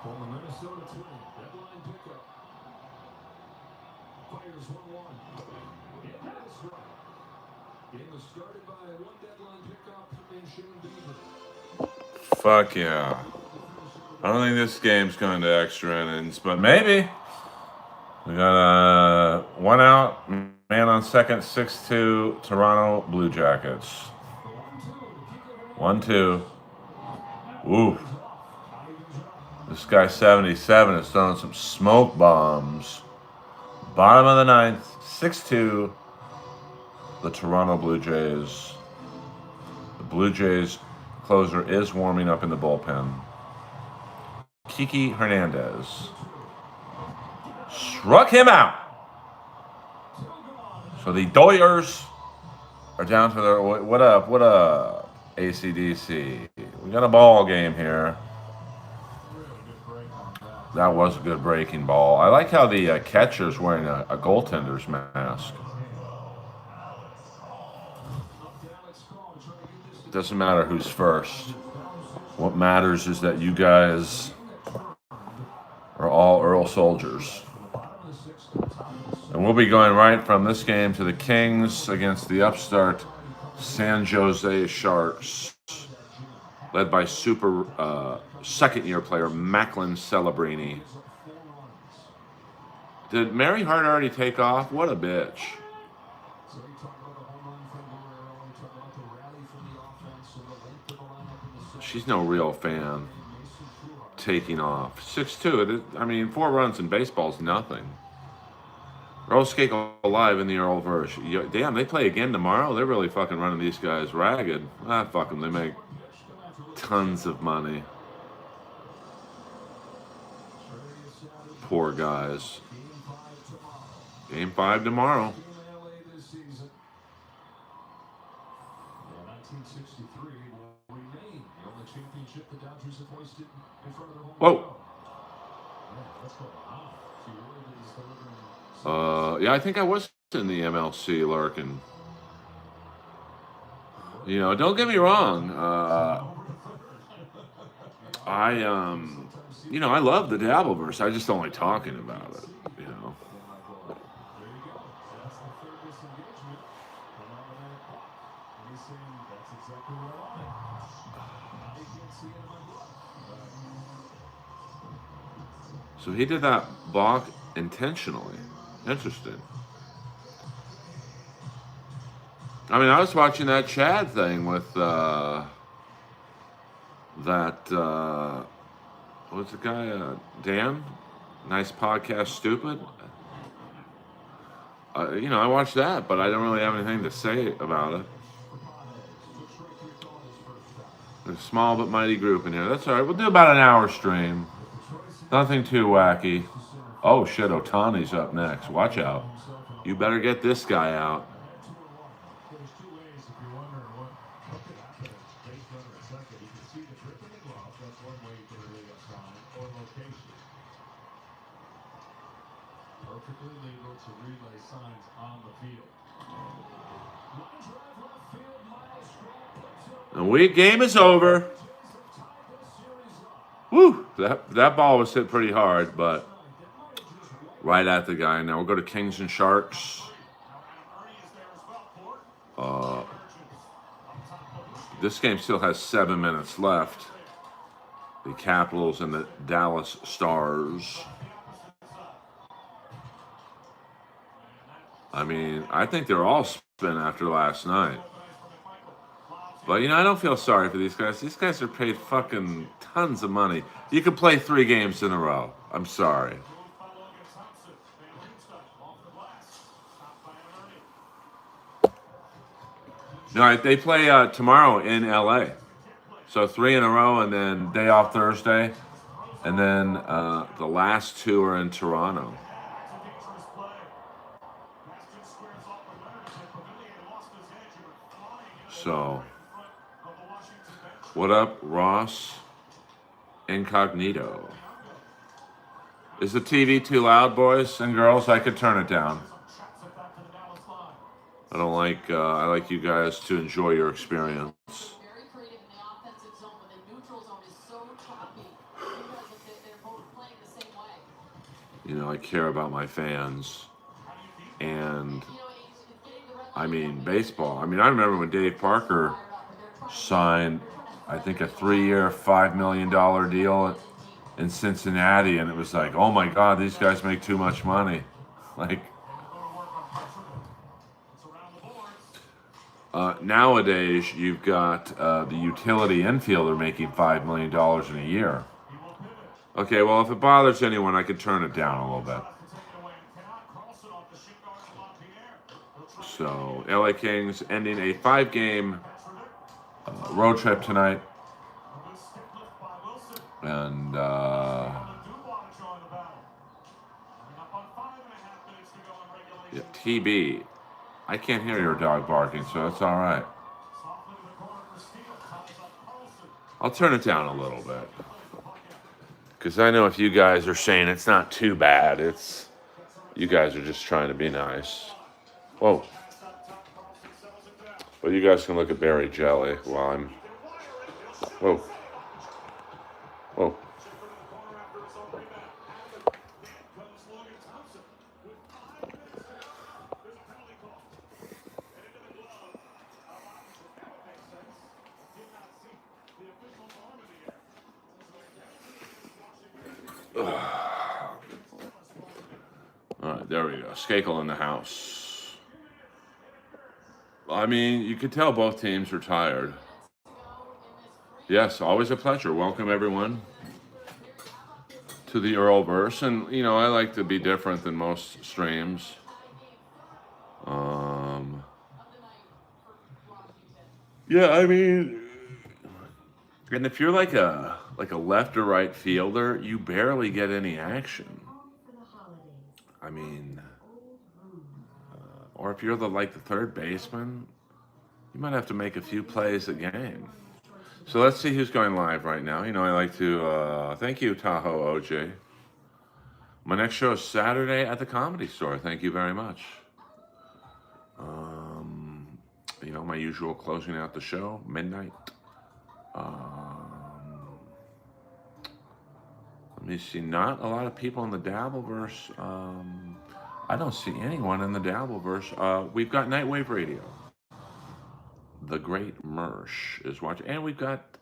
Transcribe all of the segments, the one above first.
On the Minnesota Twin, deadline pickup. Fires 1-1. It has struck. Game was started by one deadline pickup in Shane Bieber. Fuck yeah. I don't think this game's going to extra innings, but maybe. We got one out, man on second, 6-2, Toronto Blue Jackets. 1-2. Ooh. This guy 77 is throwing some smoke bombs. Bottom of the ninth, 6-2, the Toronto Blue Jays. The Blue Jays closer is warming up in the bullpen. Kiki Hernandez struck him out. So the Doyers are down to their... What up, ACDC? We got a ball game here. That was a good breaking ball. I like how the catcher's wearing a goaltender's mask. It doesn't matter who's first. What matters is that you guys are all Earl soldiers. And we'll be going right from this game to the Kings against the upstart San Jose Sharks, led by super second-year player Macklin Celebrini. Did Mary Hart already take off? What a bitch. She's no real fan. Taking off. 6-2. I mean, 4 runs in baseball is nothing. Earl Skakel alive in the Earlverse. Damn, they play again tomorrow? They're really fucking running these guys ragged. Fuck them. They make tons of money. Poor guys. Game 5 tomorrow. Whoa. Yeah, I think I was in the MLC lurking. You know, don't get me wrong. You know, I love the Dabbleverse. I just don't like talking about it, you know. So he did that balk intentionally. Interesting. I mean, I was watching that Chad thing with what's the guy? Dan? Nice podcast, Stupid. You know, I watched that, but I don't really have anything to say about it. There's a small but mighty group in here. That's all right. We'll do about an hour stream. Nothing too wacky. Oh, shit, Otani's up next. Watch out. You better get this guy out. The game is over. Woo! That ball was hit pretty hard, but right at the guy. Now we'll go to Kings and Sharks. This game still has 7 minutes left. The Capitals and the Dallas Stars. I mean, I think they're all spent after last night. But, you know, I don't feel sorry for these guys. These guys are paid fucking tons of money. You can play 3 games in a row. I'm sorry. No, they play tomorrow in LA. So 3 in a row, and then day off Thursday, and then the last 2 are in Toronto. So, what up, Ross Incognito? Is the TV too loud, boys and girls? I could turn it down. I don't like. I like you guys to enjoy your experience. You know, I care about my fans, and I mean baseball. I mean, I remember when Dave Parker signed, I think, a 3-year, $5 million deal in Cincinnati, and it was like, oh my God, these guys make too much money. Like, nowadays, you've got the utility infielder making $5 million in a year. Okay, well, if it bothers anyone, I could turn it down a little bit. So, LA Kings ending a 5-game road trip tonight. And yeah, TB, I can't hear your dog barking, so that's all right. I'll turn it down a little bit, because I know if you guys are saying it's not too bad, it's you guys are just trying to be nice. Whoa. Well, you guys can look at berry jelly while I'm. Whoa. Whoa. All right, there we go. Skakel in the house. I mean, you could tell both teams are tired. Yes, always a pleasure. Welcome, everyone, to the Earlverse. And, you know, I like to be different than most streams. Yeah, I mean, and if you're like a left or right fielder, you barely get any action. I mean, or if you're the third baseman, you might have to make a few plays a game. So let's see who's going live right now. You know, I like to thank you, Tahoe OJ. My next show is Saturday at the Comedy Store. Thank you very much. You know, my usual closing out the show, midnight. Let me see. Not a lot of people in the Dabbleverse. I don't see anyone in the Dabbleverse. We've got Nightwave Radio. The Great Mersh is watching. And we've got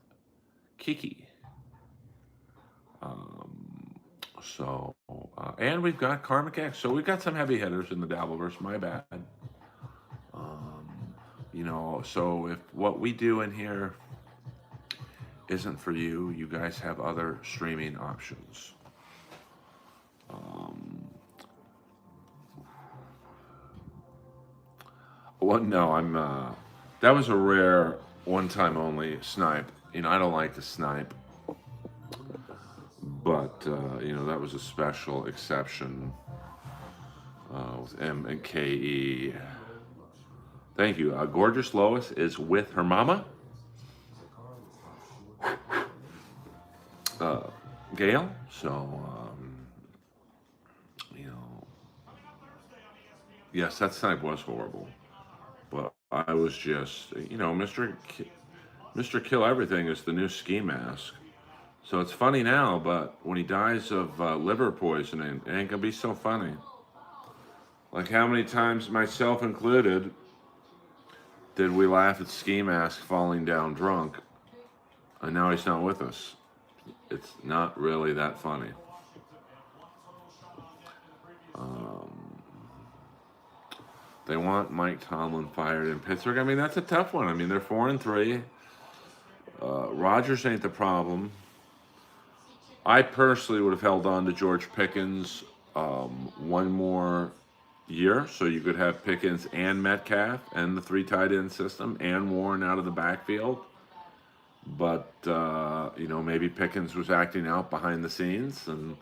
Kiki. And we've got Karmic X. So we've got some heavy hitters in the Dabbleverse. My bad. You know, so if what we do in here isn't for you, you guys have other streaming options. Well, no, I'm. That was a rare, one-time only snipe. You know, I don't like to snipe, but you know, that was a special exception with M and KE. Thank you. Gorgeous Lois is with her mama. Gail. So, you know, yes, that snipe was horrible. But I was just, you know, Mr. Kill Everything is the new ski mask. So it's funny now, but when he dies of liver poisoning, it ain't gonna be so funny. Like, how many times, myself included, did we laugh at Ski Mask falling down drunk, and now he's not with us? It's not really that funny. They want Mike Tomlin fired in Pittsburgh. I mean, that's a tough one. I mean, they're 4-3. Rodgers ain't the problem. I personally would have held on to George Pickens one more year, so you could have Pickens and Metcalf and the 3 tight end system and Warren out of the backfield. But maybe Pickens was acting out behind the scenes, and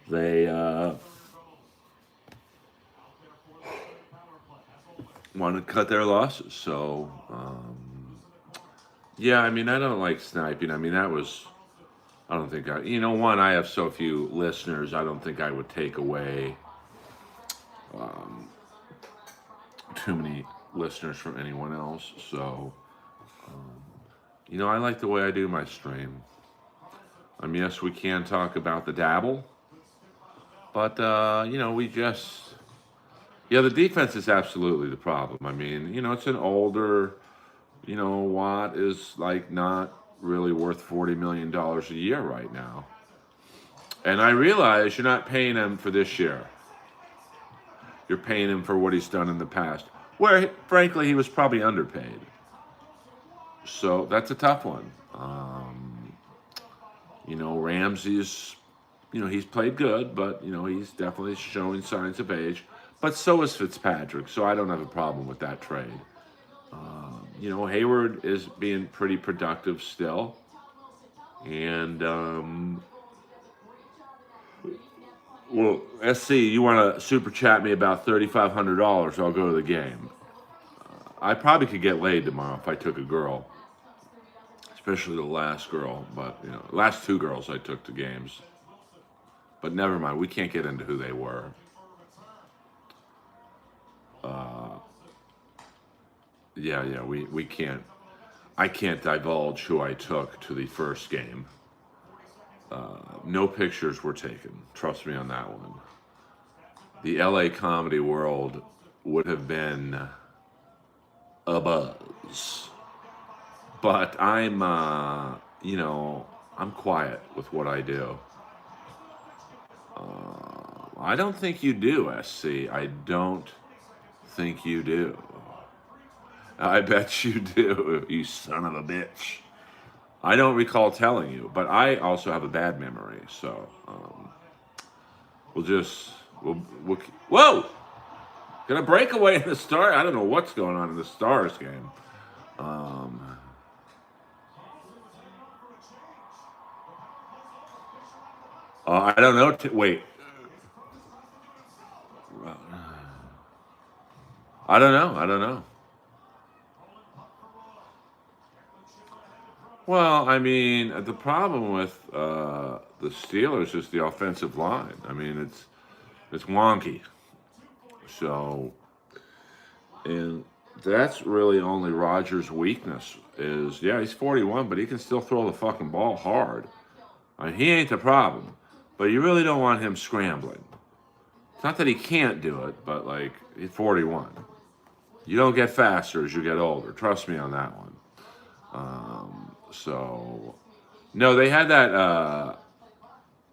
they wanted to cut their losses. So yeah, I mean, I don't like sniping. I mean, I don't think one, I have so few listeners, I don't think I would take away too many listeners from anyone else. So, I like the way I do my stream. Yes, we can talk about the dabble, but, the defense is absolutely the problem. I mean, it's an older, Watt is like not really worth $40 million a year right now. And I realize you're not paying him for this year. You're paying him for what he's done in the past, where, frankly, he was probably underpaid. So that's a tough one. Ramsey's, he's played good, but, he's definitely showing signs of age. But so is Fitzpatrick, so I don't have a problem with that trade. Hayward is being pretty productive still. And, SC, you want to super chat me about $3,500, I'll go to the game. I probably could get laid tomorrow if I took a girl. Especially the last girl, but, last 2 girls I took to games. But never mind, we can't get into who they were. We can't. I can't divulge who I took to the first game. No pictures were taken. Trust me on that one. The LA comedy world would have been a buzz. But I'm, I'm quiet with what I do. I don't think you do, SC. I don't think you do. I bet you do, you son of a bitch. I don't recall telling you, but I also have a bad memory, so we'll whoa! Gonna break away in the Stars. I don't know what's going on in the Stars game. I don't know. Wait. I don't know. Well, I mean, the problem with the Steelers is the offensive line. I mean, it's wonky. So, and that's really only Rodgers' weakness is, he's 41, but he can still throw the fucking ball hard. I mean, he ain't the problem, but you really don't want him scrambling. It's not that he can't do it, but like, he's 41. You don't get faster as you get older. Trust me on that one. So, no, they had that,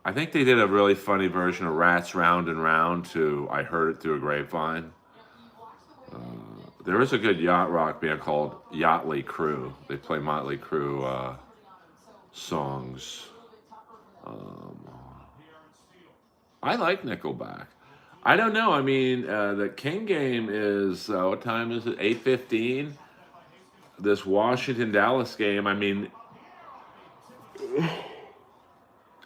I think they did a really funny version of Rats Round and Round to I Heard It Through a Grapevine. There is a good yacht rock band called Yachtly Crew. They play Motley Crue songs. I like Nickelback. I don't know. I mean, the King game is, what time is it? 8:15. This Washington-Dallas game, I mean,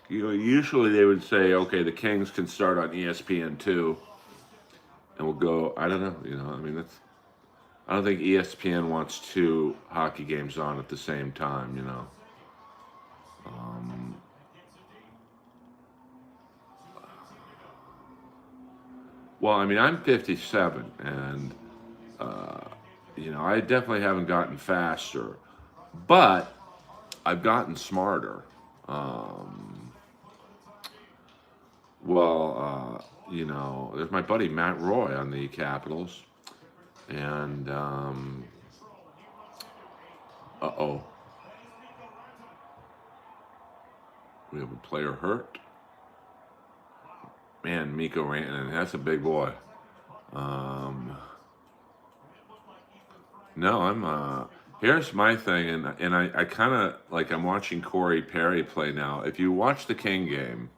usually they would say, okay, the Kings can start on ESPN2, and we'll go, I don't know, I mean, I don't think ESPN wants 2 hockey games on at the same time, Well, I mean, I'm 57, and, I definitely haven't gotten faster, but I've gotten smarter. There's my buddy Matt Roy on the Capitals, and, we have a player hurt. Man, Mikko Rantanen, that's a big boy. No, here's my thing, and I kind of, like, I'm watching Corey Perry play now. If you watch the King game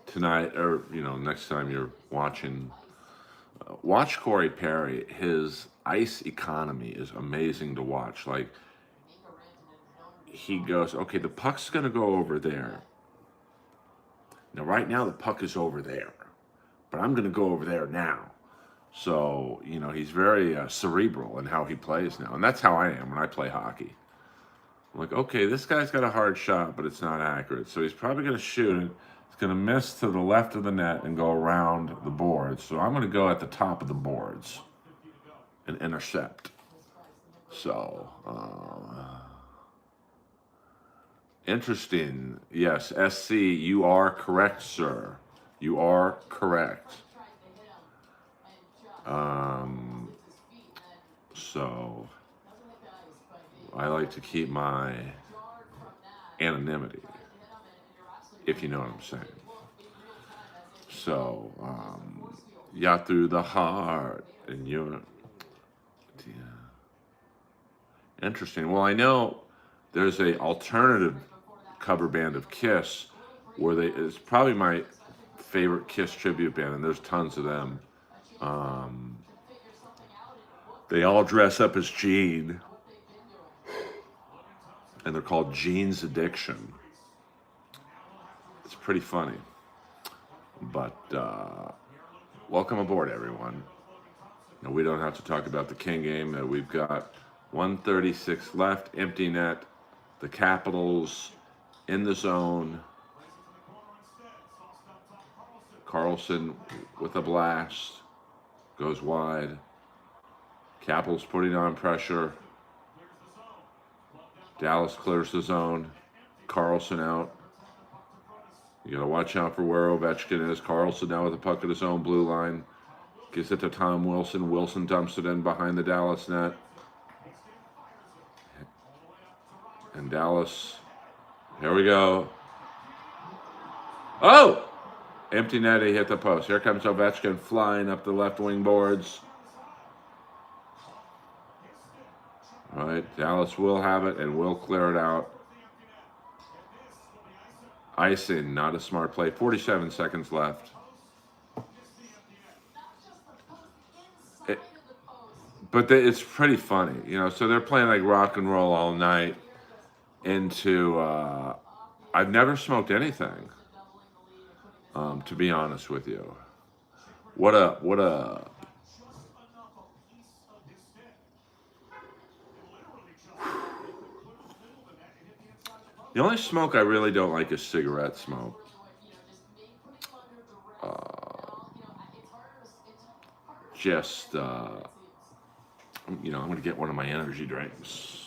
tonight, or, next time you're watching watch Corey Perry. His ice economy is amazing to watch. Like, he goes, okay, the puck's going to go over there. Now, right now, the puck is over there, but I'm going to go over there now. So, you know, he's very cerebral in how he plays now. And that's how I am when I play hockey. I'm like, okay, this guy's got a hard shot, but it's not accurate. So he's probably going to shoot it. It's going to miss to the left of the net and go around the boards. So I'm going to go at the top of the boards and intercept. So, interesting. Yes, SC, you are correct, sir. You are correct. So I like to keep my anonymity, if you know what I'm saying. So, yeah, through the heart, and you're, yeah. Interesting. Well, I know there's a alternative cover band of Kiss where it's probably my favorite Kiss tribute band, and there's tons of them. They all dress up as Gene, and they're called Gene's Addiction. It's pretty funny. But welcome aboard, everyone. Now, we don't have to talk about the King game. We've got 1:36 left, empty net. The Capitals in the zone. Carlson with a blast. Goes wide. Capitals putting on pressure. Dallas clears the zone. Carlson out. You got to watch out for where Ovechkin is. Carlson now with the puck at his own blue line. Gives it to Tom Wilson. Wilson dumps it in behind the Dallas net. And Dallas, here we go. Oh! Empty net, he hit the post. Here comes Ovechkin flying up the left wing boards. All right, Dallas will have it and will clear it out. Icing, not a smart play. 47 seconds left. But it's pretty funny, you know. So they're playing like rock and roll all night into, I've never smoked anything, to be honest with you. What a. The only smoke I really don't like is cigarette smoke. You know, I'm going to get one of my energy drinks.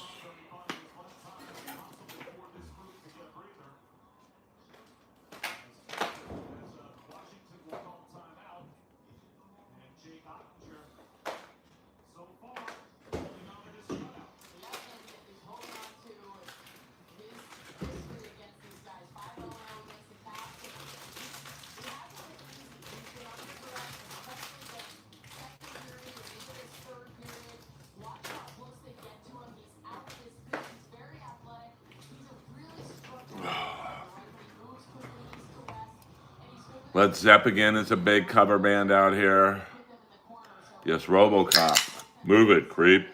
Led Zeppelin is a big cover band out here. Yes, RoboCop. Move it, creep.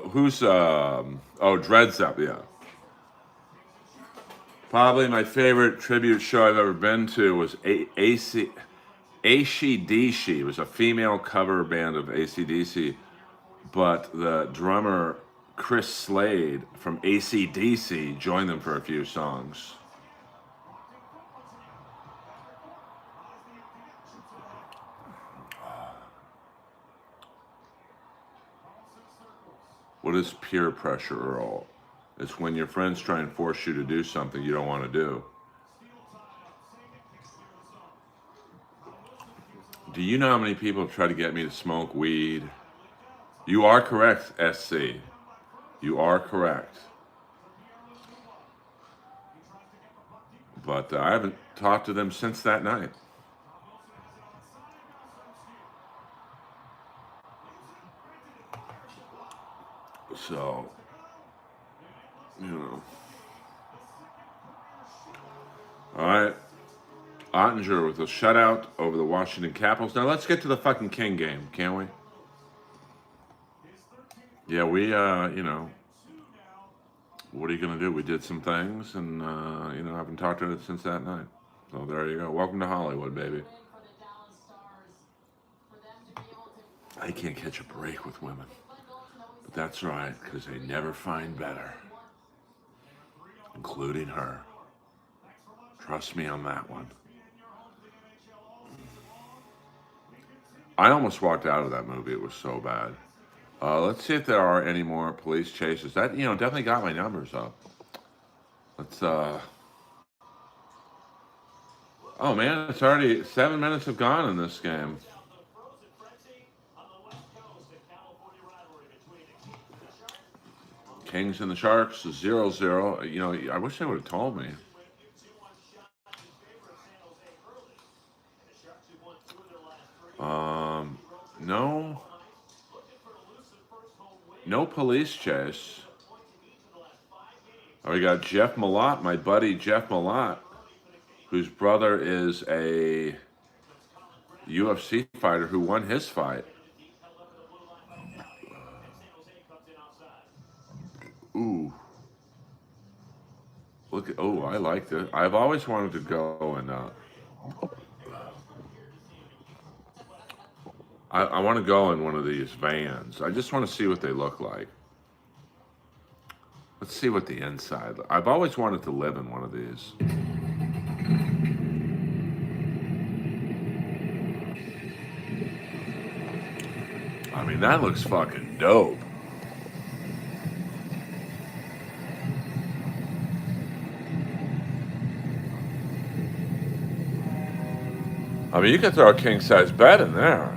Who's Dread Zepp, yeah. Probably my favorite tribute show I've ever been to was AC/DC. It was a female cover band of AC/DC, but the drummer Chris Slade from AC/DC joined them for a few songs. What is peer pressure, Earl? It's when your friends try and force you to do something you don't want to do. Do you know how many people have tried to get me to smoke weed? You are correct, SC. You are correct. But I haven't talked to them since that night. So, you know. All right. Ottinger with a shutout over the Washington Capitals. Now let's get to the fucking King game, can't we? Yeah, we, you know, what are you going to do? We did some things and, you know, I haven't talked to it since that night. So there you go. Welcome to Hollywood, baby. I can't catch a break with women. But that's right, because they never find better. Including her. Trust me on that one. I almost walked out of that movie. It was so bad. Let's see if there are any more police chases. That, you know, definitely got my numbers up. Let's, oh man, it's already 7 minutes have gone in this game. Kings and the Sharks, 0-0. You know, I wish they would have told me. No. No police chase. Oh, we got Jeff Malott, my buddy Jeff Malott, whose brother is a UFC fighter who won his fight. Ooh. Look at, oh, I like this. I've always wanted to go and I want to go in one of these vans. I just want to see what they look like. Let's see what the inside. I've always wanted to live in one of these. I mean, that looks fucking dope. I mean, you could throw a king-size bed in there.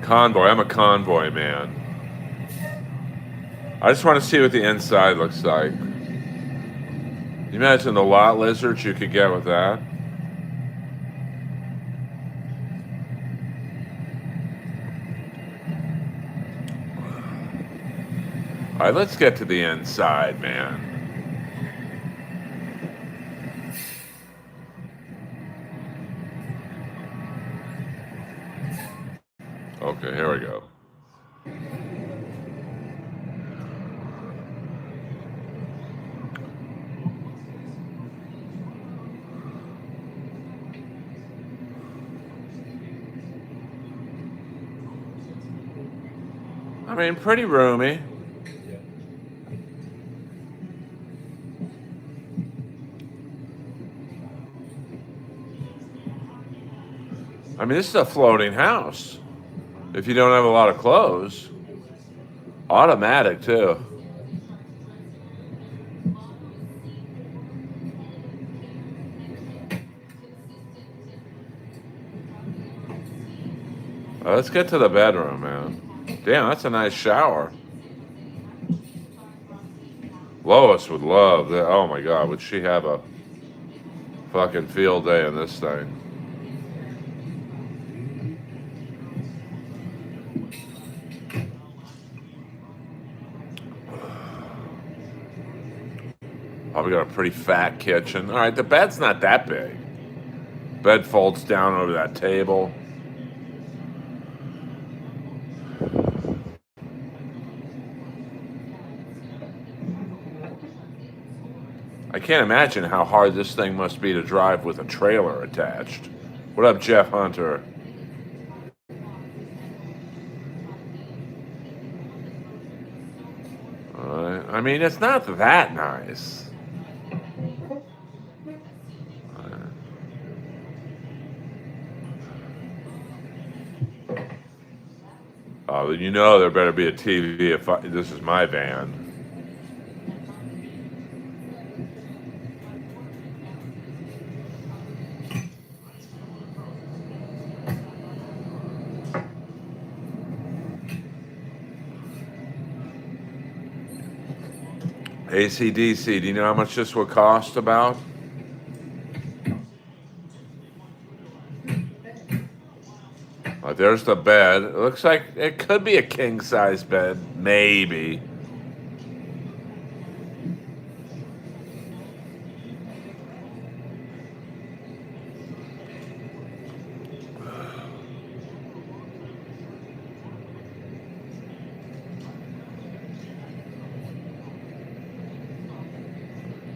Convoy. I'm a convoy man. I just want to see what the inside looks like. You imagine the lot lizards you could get with that? All right, let's get to the inside, man. Okay, here we go. I mean, pretty roomy. I mean, this is a floating house. If you don't have a lot of clothes. Automatic, too. Let's get to the bedroom, man. Damn, that's a nice shower. Lois would love that. Oh my God, would she have a fucking field day in this thing? Oh, we got a pretty fat kitchen. All right, the bed's not that big. Bed folds down over that table. I can't imagine how hard this thing must be to drive with a trailer attached. What up, Jeff Hunter? I mean, it's not that nice. You know there better be a TV if this is my van. AC/DC, do you know how much this would cost about? There's the bed. It looks like it could be a king size bed, maybe.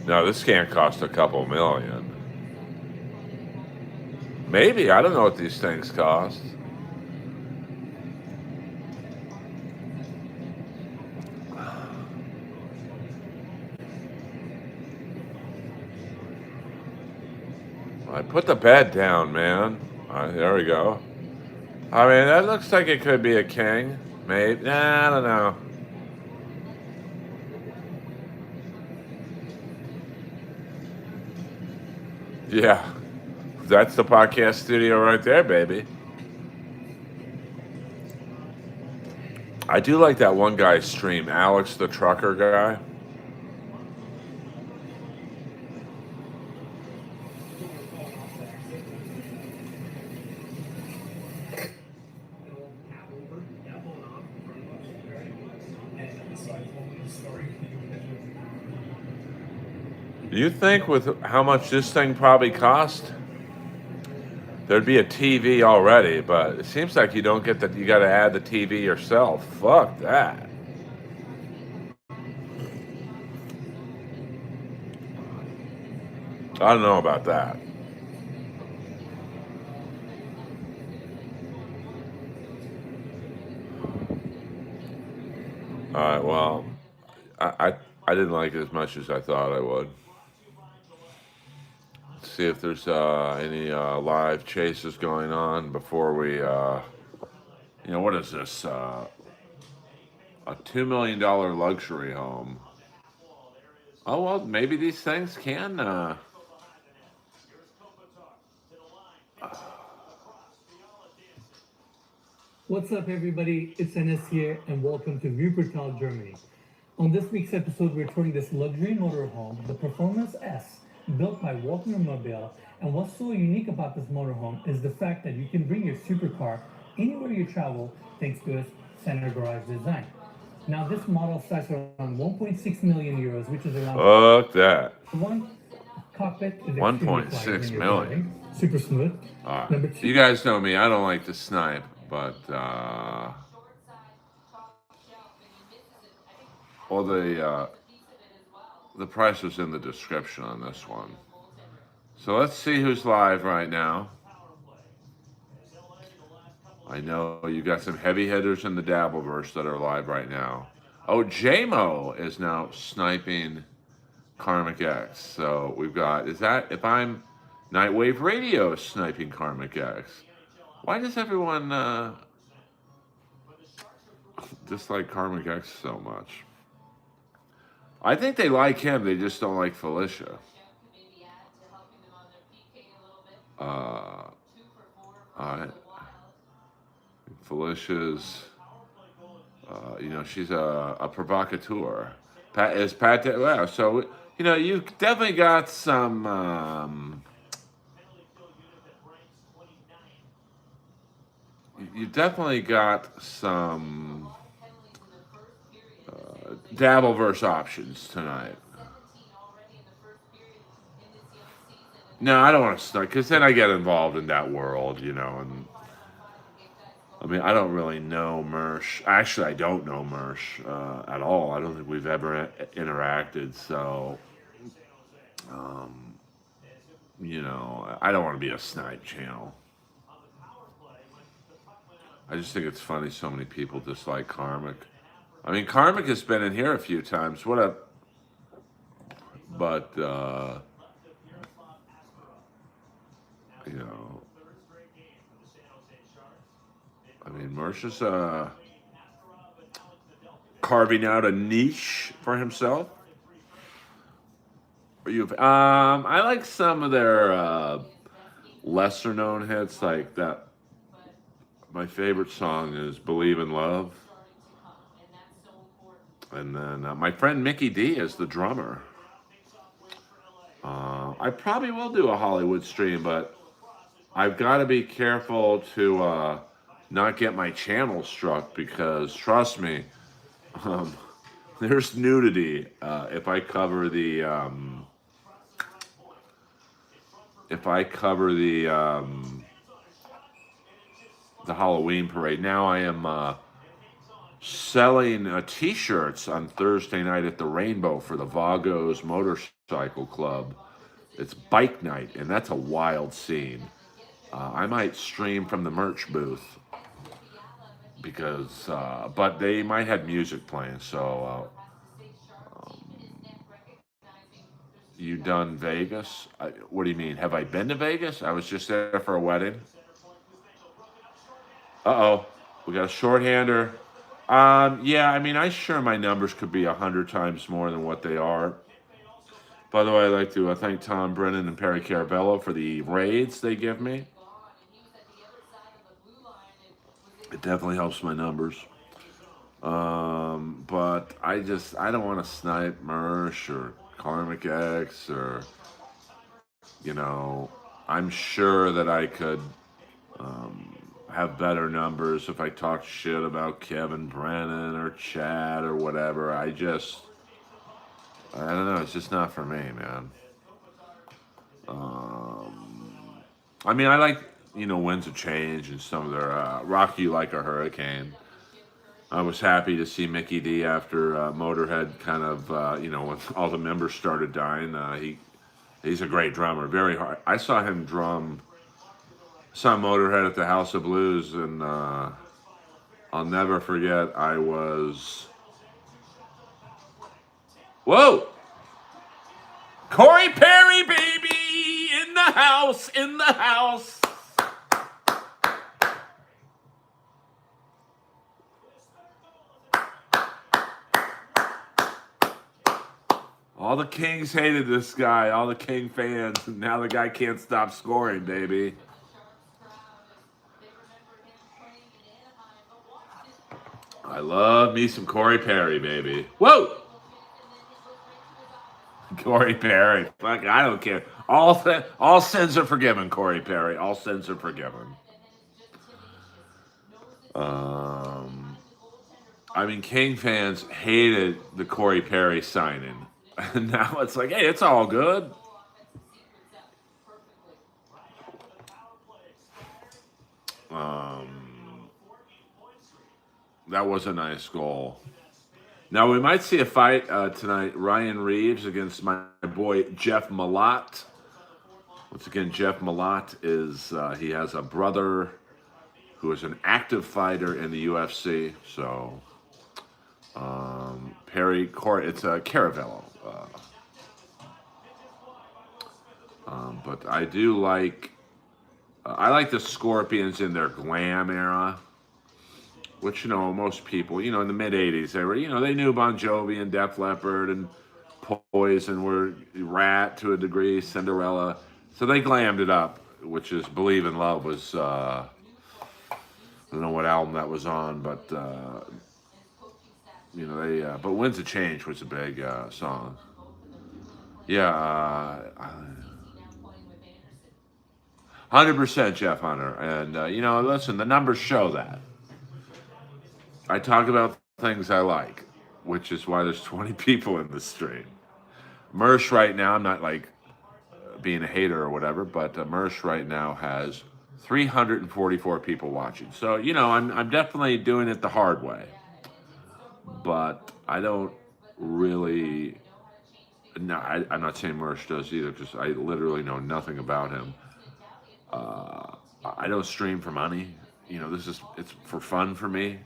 No, this can't cost a couple million. Maybe. I don't know what these things cost. I put the bed down, man. There we go. I mean, that looks like it could be a king. Maybe. Nah, I don't know. Yeah. That's the podcast studio right there, baby. I do like that one guy's stream, Alex the trucker guy. You think with how much this thing probably cost, there'd be a TV already, but it seems like you don't get that. You got to add the TV yourself. Fuck that. I don't know about that. All right, well, I didn't like it as much as I thought I would. Let's see if there's any live chases going on before we, what is this? A $2 million luxury home. Oh, well, maybe these things can. What's up, everybody? It's Enes here, and welcome to Wuppertal, Germany. On this week's episode, we're touring this luxury motorhome, the Performance S, built by Walker Mobile. And what's so unique about this motorhome is the fact that you can bring your supercar anywhere you travel thanks to its center garage design. Now, this model starts around 1.6 million euros, which is around Fuck that. one cockpit is 1.6 million. Super smooth. Number two, You guys know me. I don't like to snipe, but well, the price was in the description on this one. So let's see who's live right now. I know you got some heavy hitters in the Dabbleverse that are live right now. Oh, JMO is now sniping Karmic X. So we've got, if I'm Nightwave Radio sniping Karmic X. Why does everyone dislike Karmic X so much? I think they like him, they just don't like Felicia. All right. Felicia's, she's a provocateur. Wow. So, you've definitely got some, Dabbleverse options tonight. No, I don't want to start, because then I get involved in that world, and I mean, I don't really know Mersh. Actually, I don't know Mersh at all. I don't think we've ever interacted, so, I don't want to be a snipe channel. I just think it's funny so many people dislike Karmic. I mean, Karmic has been in here a few times. What up? But, I mean, Mersh is carving out a niche for himself. I like some of their lesser known hits, like that. My favorite song is "Believe in Love." And then my friend Mickey D is the drummer. I probably will do a Hollywood stream, but I've got to be careful to not get my channel struck because, trust me, um, there's nudity if I cover the Halloween parade. Now I am selling T-shirts on Thursday night at the Rainbow for the Vagos Motorcycle Club. It's bike night, and that's a wild scene. I might stream from the merch booth because, but they might have music playing. So, you done Vegas? What do you mean? Have I been to Vegas? I was just there for a wedding. Uh-oh, we got a shorthander. Yeah, I mean, I sure my numbers could be 100 times more than what they are. By the way, I'd like to thank Tom Brennan and Perry Carabello for the raids they give me. It definitely helps my numbers. But I don't want to snipe Mersh or Karmic X or, I'm sure that I could have better numbers if I talk shit about Kevin Brennan or Chad or whatever. I don't know. It's just not for me, man. I mean, I like, Winds of Change and some of their Rock You Like a Hurricane. I was happy to see Mickey D after Motorhead kind of, when all the members started dying. He's a great drummer, very hard. I saw him drum, saw Motorhead at the House of Blues, and I'll never forget, whoa! Corey Perry, baby! In the house, in the house! All the Kings hated this guy, all the King fans, and now the guy can't stop scoring, baby. I love me some Corey Perry, baby. Whoa! Corey Perry. Fuck, I don't care. All sins are forgiven, Corey Perry. All sins are forgiven. I mean, King fans hated the Corey Perry signing. And now it's like, hey, it's all good. That was a nice goal. Now, we might see a fight tonight. Ryan Reeves against my boy Jeff Malott. Once again, Jeff Malott he has a brother who is an active fighter in the UFC. So, Corey, it's a Caravello. But I do like, I like the Scorpions in their glam era. Which, most people, in the mid-'80s, they knew Bon Jovi and Def Leppard and Poison were Rat to a degree, Cinderella. So they glammed it up, which is Believe in Love was, I don't know what album that was on, but, but Winds of Change was a big song. Yeah, 100% Jeff Hunter. And, listen, the numbers show that. I talk about things I like, which is why there's 20 people in the stream. Mersh right now, I'm not like being a hater or whatever, but Mersh right now has 344 people watching. So, I'm definitely doing it the hard way. But I don't really, no, I'm not saying Mersh does either because I literally know nothing about him. I don't stream for money. It's for fun for me.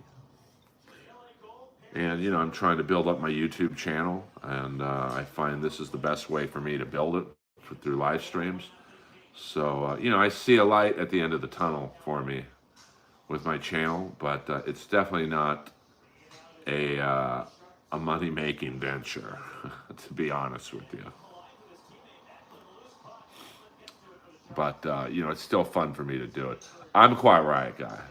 And, I'm trying to build up my YouTube channel, and I find this is the best way for me to build it through live streams. So, I see a light at the end of the tunnel for me with my channel, but it's definitely not a money-making venture, to be honest with you. But, it's still fun for me to do it. I'm a Quiet Riot guy.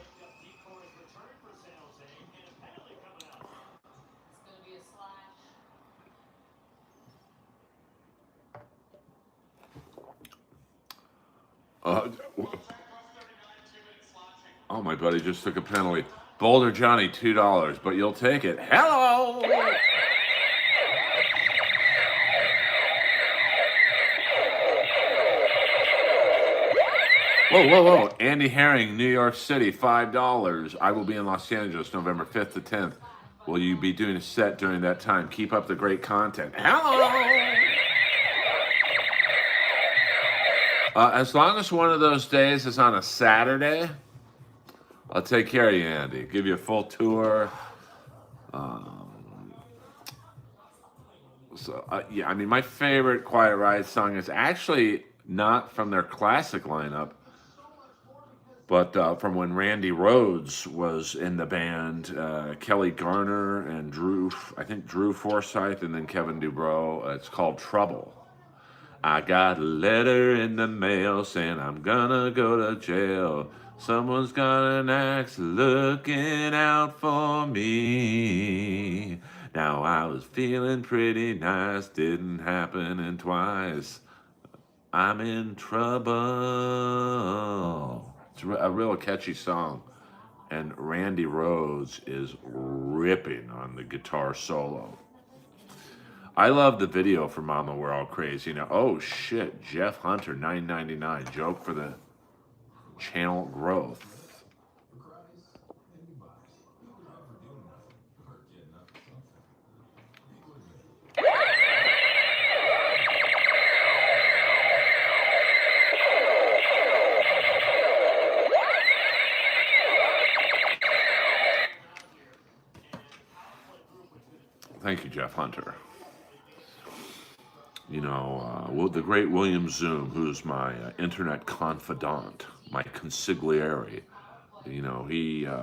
Uh, oh, my buddy just took a penalty. Boulder Johnny, $2, but you'll take it. Hello! Whoa, whoa, whoa. Andy Herring, New York City, $5. I will be in Los Angeles November 5th to 10th. Will you be doing a set during that time? Keep up the great content. Hello! As long as one of those days is on a Saturday, I'll take care of you, Andy. Give you a full tour. Yeah, I mean, my favorite Quiet Riot song is actually not from their classic lineup, but from when Randy Rhoads was in the band. Kelly Garner and Drew Forsythe, and then Kevin Dubrow. It's called Trouble. I got a letter in the mail saying I'm gonna go to jail. Someone's got an axe looking out for me. Now I was feeling pretty nice, didn't happen in twice. I'm in trouble. It's a real catchy song. And Randy Rhoads is ripping on the guitar solo. I love the video for Mama We're All Crazy. Now, oh shit, Jeff Hunter, $9.99. Joke for the channel growth. Thank you, Jeff Hunter. You know, the great William Zoom, who's my internet confidant, my consigliere. You know,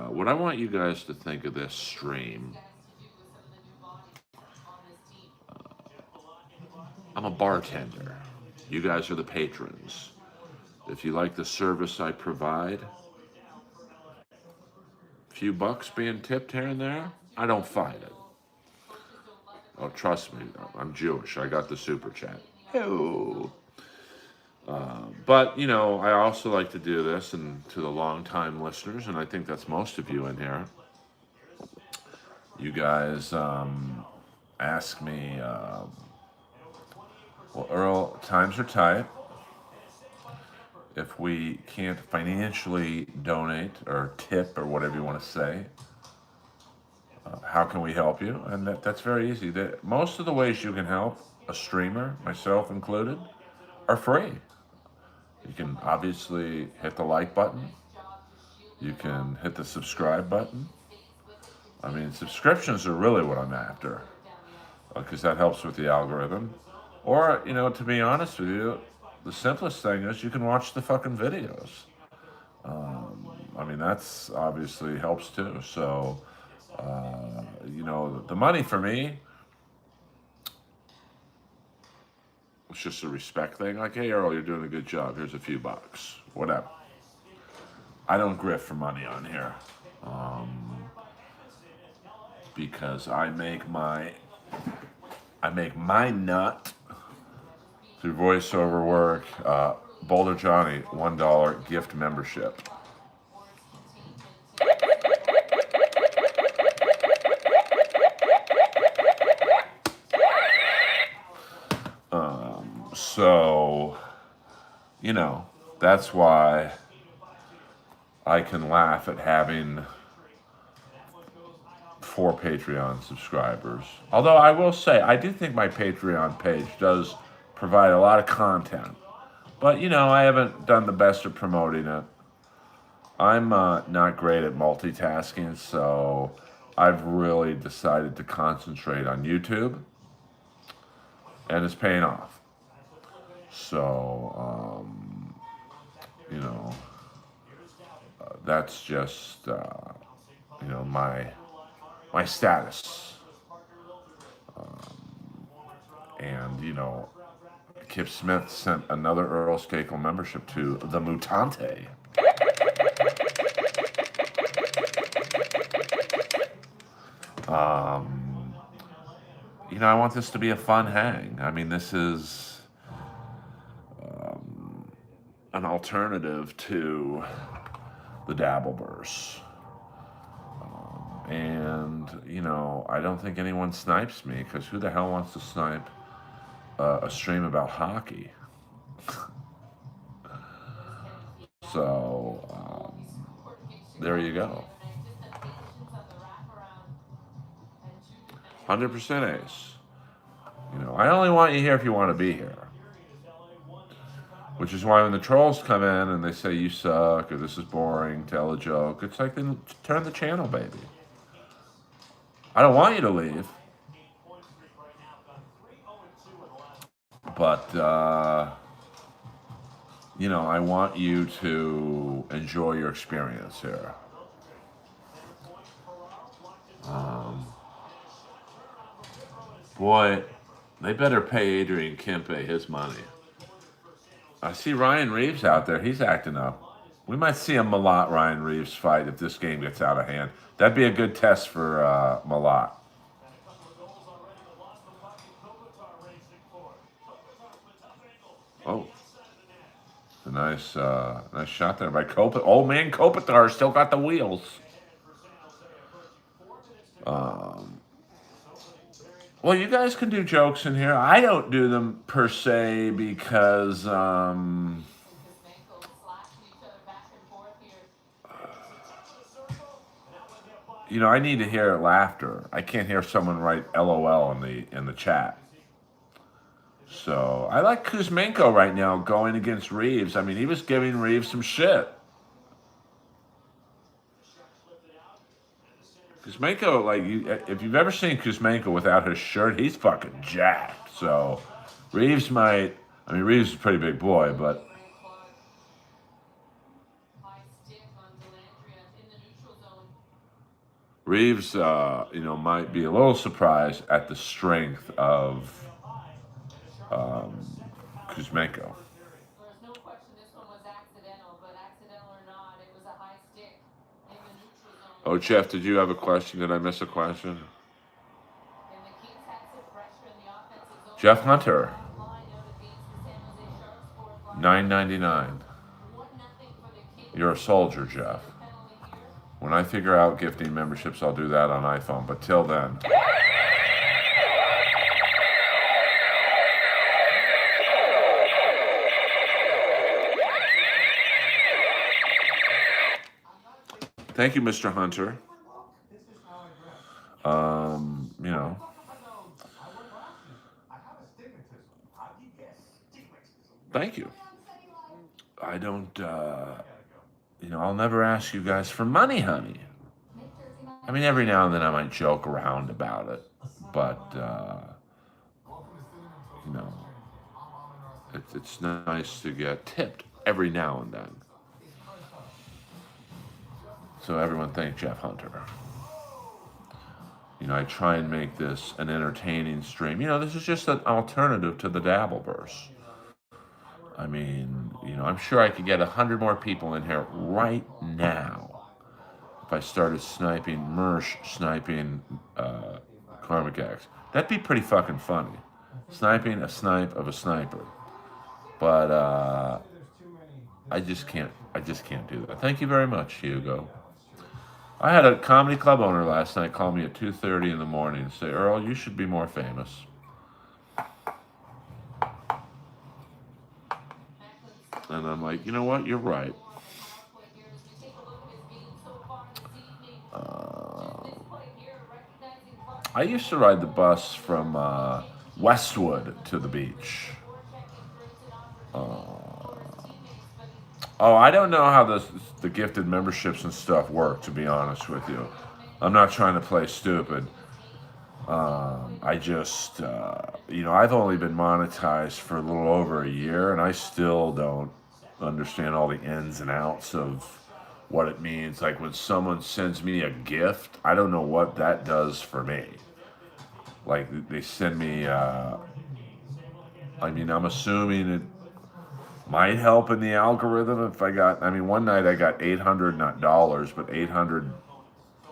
what I want you guys to think of this stream, I'm a bartender. You guys are the patrons. If you like the service I provide, a few bucks being tipped here and there, I don't fight it. Oh, trust me, I'm Jewish. I got the super chat. Hello. But, you know, I also like to do this, and to the long-time listeners, and I think that's most of you in here, you guys ask me, well, Earl, times are tight. If we can't financially donate or tip or whatever you want to say, how can we help you? And that's very easy. Most of the ways you can help a streamer, myself included, are free. You can obviously hit the like button. You can hit the subscribe button. I mean, subscriptions are really what I'm after, because that helps with the algorithm. Or, you know, to be honest with you, the simplest thing is you can watch the fucking videos. I mean, that's obviously helps too. So, you know, the money for me, it's just a respect thing. Like, hey, Earl, you're doing a good job. Here's a few bucks. Whatever. I don't grift for money on here. Because I make my nut through voiceover work. Boulder Johnny, $1 gift membership. So, you know, that's why I can laugh at having 4 Patreon subscribers. Although I will say, I do think my Patreon page does provide a lot of content. But, you know, I haven't done the best at promoting it. I'm not great at multitasking, so I've really decided to concentrate on YouTube. And it's paying off. So, you know, that's just, you know, my status. And, you know, Kip Smith sent another Earl Skakel membership to the Mutante. You know, I want this to be a fun hang. I mean, this is, an alternative to the Dabbleverse. And, you know, I don't think anyone snipes me, because who the hell wants to snipe a stream about hockey? So, there you go. 100% ace. You know, I only want you here if you want to be here. Which is why when the trolls come in and they say you suck or this is boring, tell a joke, it's like, then turn the channel, baby. I don't want you to leave. But, you know, I want you to enjoy your experience here. Boy, they better pay Adrian Kempe his money. I see Ryan Reeves out there. He's acting up. We might see a Malott Ryan Reeves fight if this game gets out of hand. That'd be a good test for Malott. Oh, a nice shot there by Kopitar. Old man Kopitar still got the wheels. Well, you guys can do jokes in here. I don't do them per se because you know, I need to hear laughter. I can't hear someone write LOL in the chat. So I like Kuzmenko right now going against Reeves. I mean, he was giving Reeves some shit. Kuzmenko, like, if you've ever seen Kuzmenko without his shirt, he's fucking jacked. So Reeves might, I mean, Reeves is a pretty big boy, but Reeves, you know, might be a little surprised at the strength of Kuzmenko. Oh, Jeff, did you have a question? Did I miss a question? Jeff Hunter, $9.99. You're a soldier, Jeff. When I figure out gifting memberships, I'll do that on iPhone. But till then. Thank you, Mr. Hunter. You know. Thank you. I don't, you know, I'll never ask you guys for money, honey. I mean, every now and then I might joke around about it, but, you know, it's nice to get tipped every now and then. So everyone thank Jeff Hunter. You know, I try and make this an entertaining stream. You know, this is just an alternative to the Dabbleverse. I mean, you know, I'm sure I could get 100 more people in here right now if I started sniping Mersh, sniping Karmic X. That'd be pretty fucking funny. Sniping a snipe of a sniper. But I just can't do that. Thank you very much, Hugo. I had a comedy club owner last night call me at 2:30 in the morning and say, Earl, you should be more famous. And I'm like, you know what? You're right. I used to ride the bus from Westwood to the beach. Oh, I don't know how the gifted memberships and stuff work, to be honest with you. I'm not trying to play stupid. I just, you know, I've only been monetized for a little over a year, and I still don't understand all the ins and outs of what it means. Like when someone sends me a gift, I don't know what that does for me. Like they send me, I mean, I'm assuming it might help in the algorithm if I got, I mean, one night I got 800, not dollars, but 800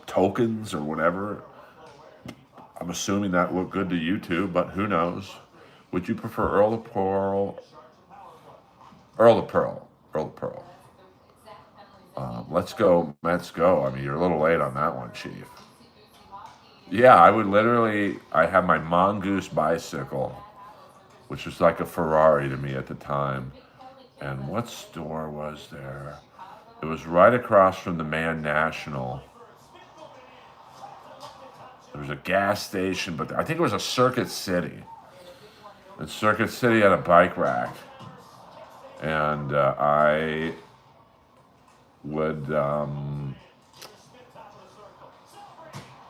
tokens or whatever. I'm assuming that looked good to YouTube, but who knows? Would you prefer Earl of Pearl? Earl of Pearl. Earl Pearl. Let's go, Mets go. I mean, you're a little late on that one, Chief. Yeah, I would literally, I had my Mongoose bicycle, which was like a Ferrari to me at the time. And what store was there? It was right across from the Man National. There was a gas station, but I think it was a Circuit City. And Circuit City had a bike rack. And I would,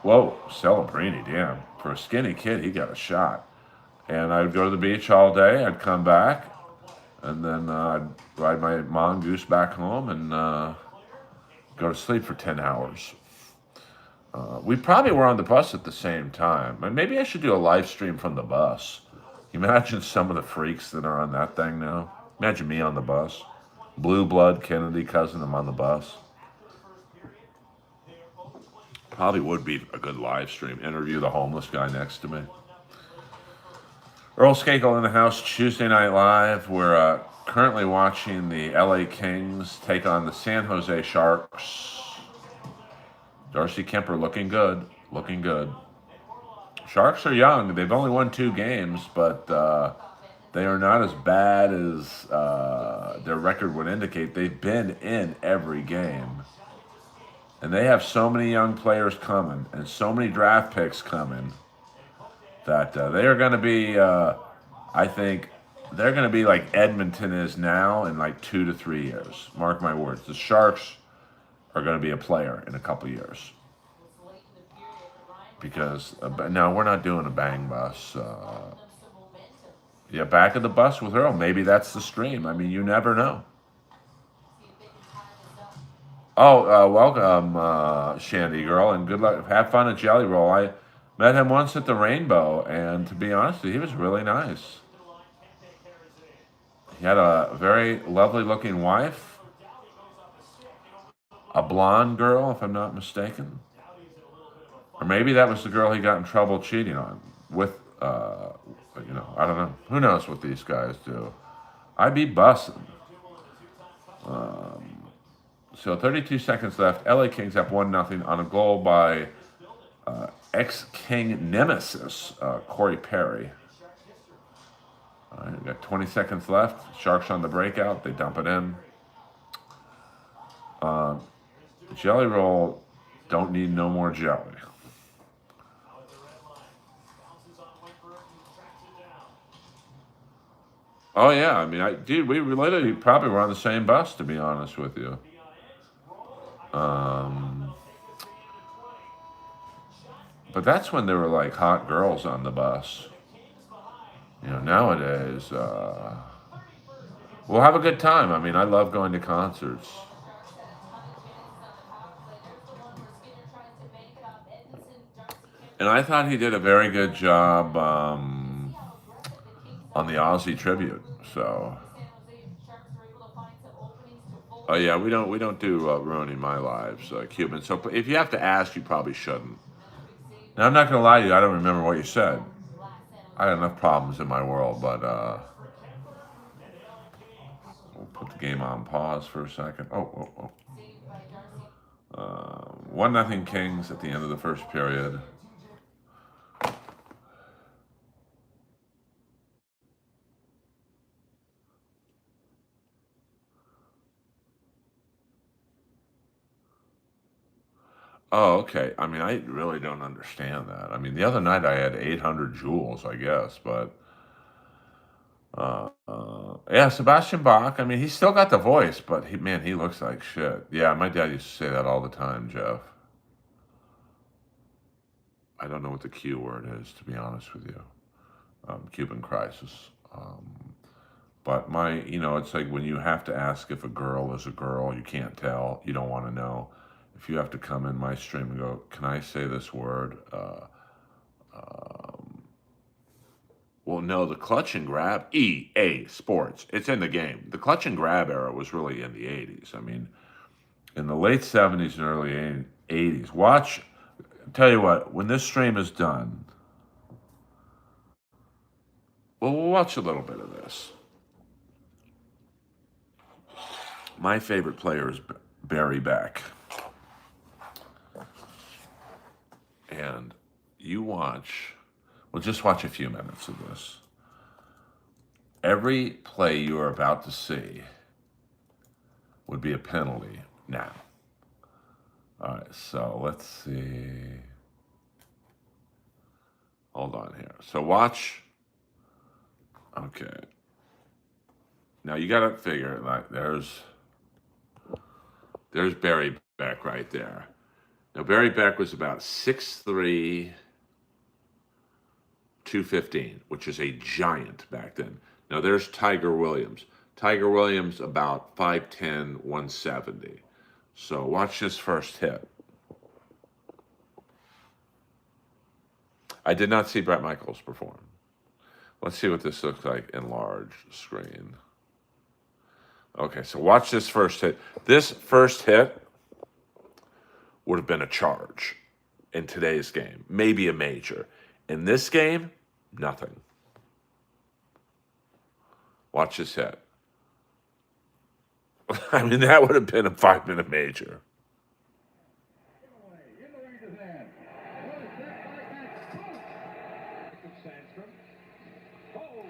whoa, Celebrini, damn. For a skinny kid, he got a shot. And I would go to the beach all day. I'd come back. And then I'd ride my Mongoose back home and go to sleep for 10 hours. We probably were on the bus at the same time. And maybe I should do a live stream from the bus. Imagine some of the freaks that are on that thing now. Imagine me on the bus. Blue blood, Kennedy cousin, I'm on the bus. Probably would be a good live stream. Interview the homeless guy next to me. Earl Skakel in the house, Tuesday Night Live. We're currently watching the LA Kings take on the San Jose Sharks. Darcy Kemper looking good, looking good. Sharks are young. They've only won 2 games, but they are not as bad as their record would indicate. They've been in every game. And they have so many young players coming and so many draft picks coming that they are going to be, I think, they're going to be like Edmonton is now in like 2 to 3 years. Mark my words. The Sharks are going to be a player in a couple years. Because, no, we're not doing a bang bus. Yeah, back of the bus with Earl. Maybe that's the stream. I mean, you never know. Oh, welcome, Shandy Girl, and good luck. Have fun at Jelly Roll. I met him once at the Rainbow, and to be honest with you, he was really nice. He had a very lovely-looking wife, a blonde girl, if I'm not mistaken. Or maybe that was the girl he got in trouble cheating on with, I don't know. Who knows what these guys do? I be bussin'. So 32 seconds left. LA Kings up 1-0 on a goal by ex-King nemesis, Corey Perry. All right, we got 20 seconds left. Sharks on the breakout. They dump it in. Jelly Roll don't need no more jelly. Oh, yeah. I mean, we literally probably were on the same bus, to be honest with you. But that's when there were like hot girls on the bus. Nowadays, we'll have a good time. I mean, I love going to concerts. And I thought he did a very good job on the Aussie tribute. So, oh yeah, we don't do ruining my lives, Cuban. So if you have to ask, you probably shouldn't. Now I'm not gonna lie to you, I don't remember what you said. I had enough problems in my world, but we'll put the game on pause for a second. 1-0 Kings at the end of the first period. Oh, okay. I mean, I really don't understand that. I mean, the other night I had 800 joules, I guess, but yeah, Sebastian Bach. I mean, he's still got the voice, but he looks like shit. Yeah, my dad used to say that all the time, Jeff. I don't know what the Q word is, to be honest with you. Cuban crisis. But it's like when you have to ask if a girl is a girl, you can't tell, you don't want to know. If you have to come in my stream and go, can I say this word? Well, no, the clutch and grab, EA Sports, it's in the game. The clutch and grab era was really in the 80s. I mean, in the late 70s and early 80s. Tell you what, when this stream is done, we'll watch a little bit of this. My favorite player is Barry Beck. And you watch, well, just watch a few minutes of this. Every play you are about to see would be a penalty now. All right, so let's see. Hold on here. So watch. Okay. Now you got to figure, like, there's Barry Beck right there. Now Barry Beck was about 6'3", 215, which is a giant back then. Now there's Tiger Williams. Tiger Williams about 5'10", 170. So watch this first hit. I did not see Bret Michaels perform. Let's see what this looks like in large screen. Okay, so watch this first hit. This first hit would have been a charge in today's game, maybe a major. In this game, nothing. Watch this hit. I mean, that would have been a 5-minute major.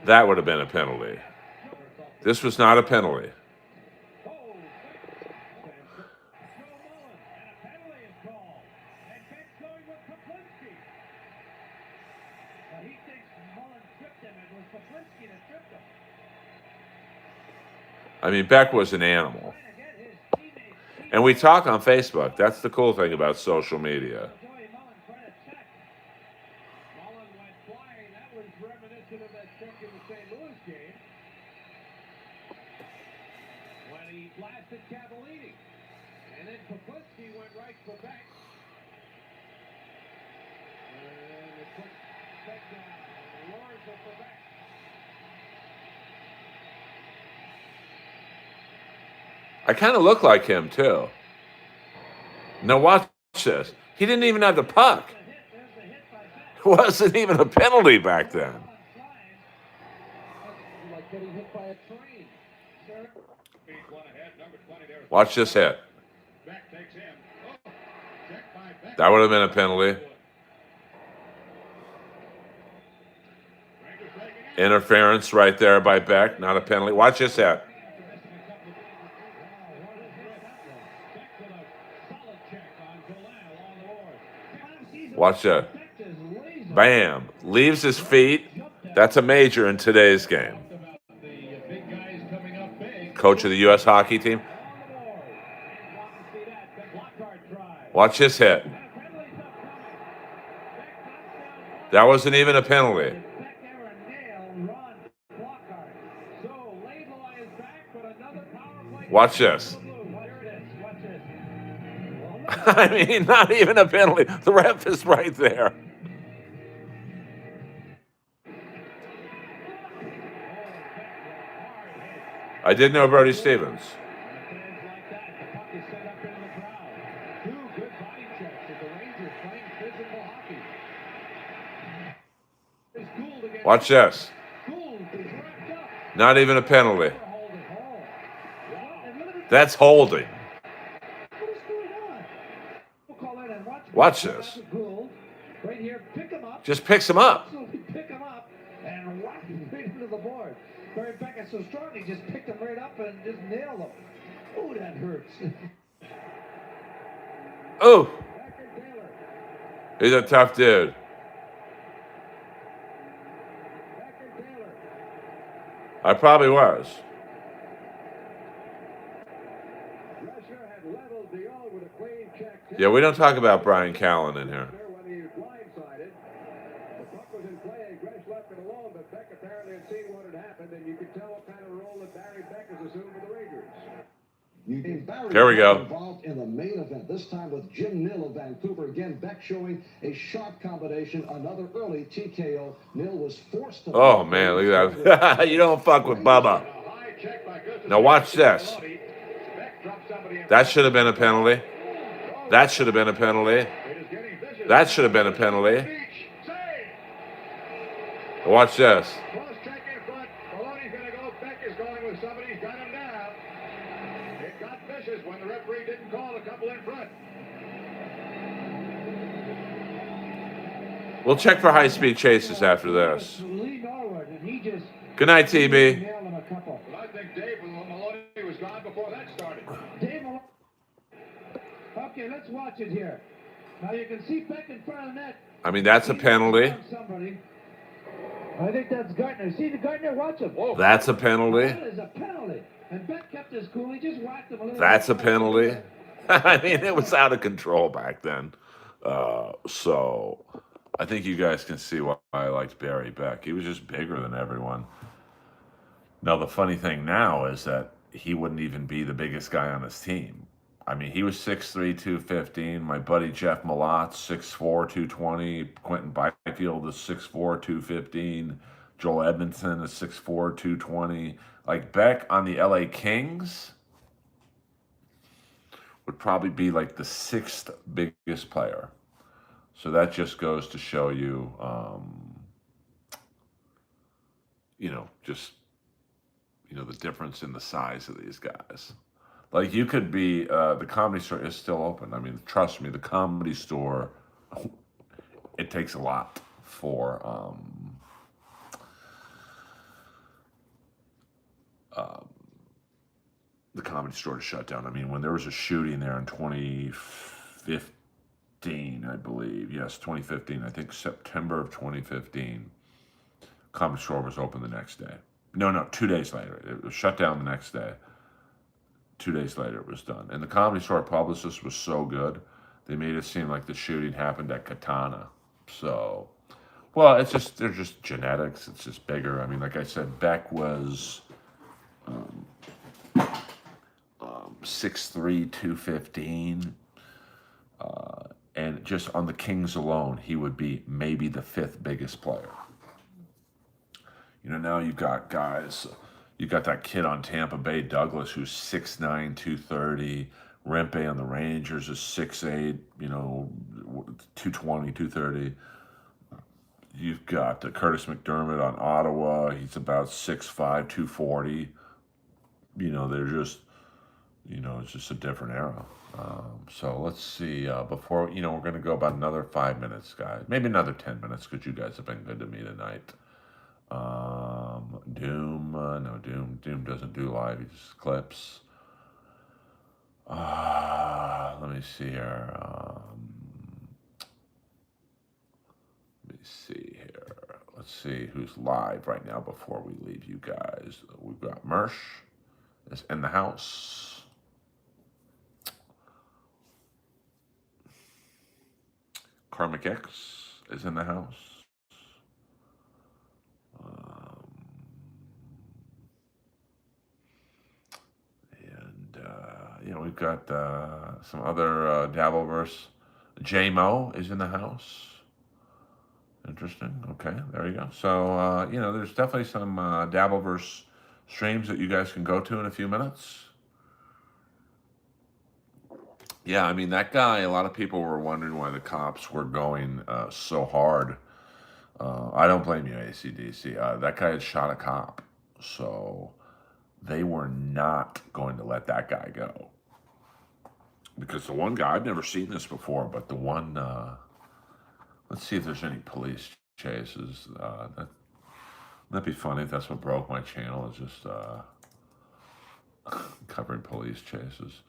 That would have been a penalty. This was not a penalty. I mean, Beck was an animal. And we talk on Facebook. That's the cool thing about social media. I kind of look like him, too. Now watch this. He didn't even have the puck. It wasn't even a penalty back then. Watch this hit. That would have been a penalty. Interference right there by Beck, not a penalty. Watch this hit. Watch that. Bam. Leaves his feet. That's a major in today's game. Coach of the U.S. hockey team. Watch this hit. That wasn't even a penalty. Watch this. I mean, not even a penalty. The ref is right there. I did know Brody Stevens. Watch this. Not even a penalty. That's holding. Watch this. Just picks him up. Pick him up and whack him right into the board. Barry Beck is so strong, he just picked him right up and just nailed him. Oh, that hurts. Oh. He's a tough dude. I probably was. Yeah, we don't talk about Brian Callen in here. Here we go. Involved in the main event, this time with Jim Nill of Vancouver. Again, Beck showing a sharp combination, another early TKO. Nill was forced to... Oh, man, look at that. You don't fuck with Bubba. Now watch this. That should have been a penalty. That should have been a penalty. That should have been a penalty. Watch this. We'll check for high-speed chases after this. Lee Norwood, and he just Good night, TB. nailed him a couple. But I think Dave Maloney was gone before that started. Dave Maloney. Okay, let's watch it here. Now you can see Beck in front of the net. I mean, that's a penalty. Somebody. I think that's Gardner. See the Gardner? Watch him. Whoa. That's a penalty. That is a penalty. And Beck kept his cool. He just whacked him a little. That's a penalty. I mean, it was out of control back then. So I think you guys can see why I liked Barry Beck. He was just bigger than everyone. Now, the funny thing now is that he wouldn't even be the biggest guy on his team. I mean, he was 6'3", 215. My buddy Jeff Malott, 6'4", 220. Quentin Byfield is 6'4", 215. Joel Edmondson is 6'4", 220. Like, Beck on the LA Kings would probably be like the 6th biggest player. So that just goes to show you, the difference in the size of these guys. Like, you could be, the Comedy Store is still open. I mean, trust me, the Comedy Store, it takes a lot for the Comedy Store to shut down. I mean, when there was a shooting there in 2015, I believe, yes, 2015, I think September of 2015, Comedy Store was open the next day. No, 2 days later. It was shut down the next day. 2 days later, it was done. And the Comedy Store publicist was so good, they made it seem like the shooting happened at Katana. So, well, they're just genetics. It's just bigger. I mean, like I said, Beck was 6'3", 215. And just on the Kings alone, he would be maybe the 5th biggest player. Now you've got guys, you got that kid on Tampa Bay, Douglas, who's 6'9", 230. Rempe on the Rangers is 6'8", 220, 230. You've got Curtis McDermott on Ottawa. He's about 6'5", 240. They're just, it's just a different era. So let's see, before, we're going to go about another 5 minutes, guys. Maybe another 10 minutes, because you guys have been good to me tonight. Doom, no, Doom doesn't do live, he just clips. Let me see here. Let's see who's live right now before we leave you guys. We've got Mersh is in the house. Karmic X is in the house. We've got some other Dabbleverse. J-Mo is in the house. Interesting. Okay, there you go. So, there's definitely some Dabbleverse streams that you guys can go to in a few minutes. Yeah, I mean, that guy, a lot of people were wondering why the cops were going so hard. I don't blame you, AC/DC. That guy had shot a cop. So they were not going to let that guy go. Because the one guy, I've never seen this before, but the one, let's see if there's any police chases. That'd be funny if that's what broke my channel, is just covering police chases.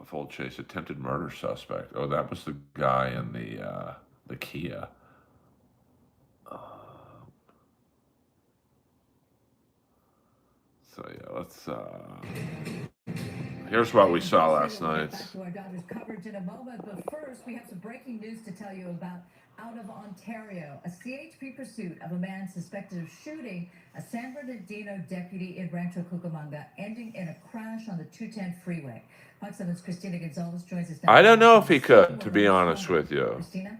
Full chase, attempted murder suspect. Oh, that was the guy in the Kia. So yeah, let's. Here's what we saw last night. Back to our Dodgers coverage in a moment, but first we have some breaking news to tell you about out of Ontario. A CHP pursuit of a man suspected of shooting a San Bernardino deputy in Rancho Cucamonga, ending in a crash on the 210 freeway. Fox 7's Christina Gonzalez joins us now. I don't know if he could, to be honest with you. Christina?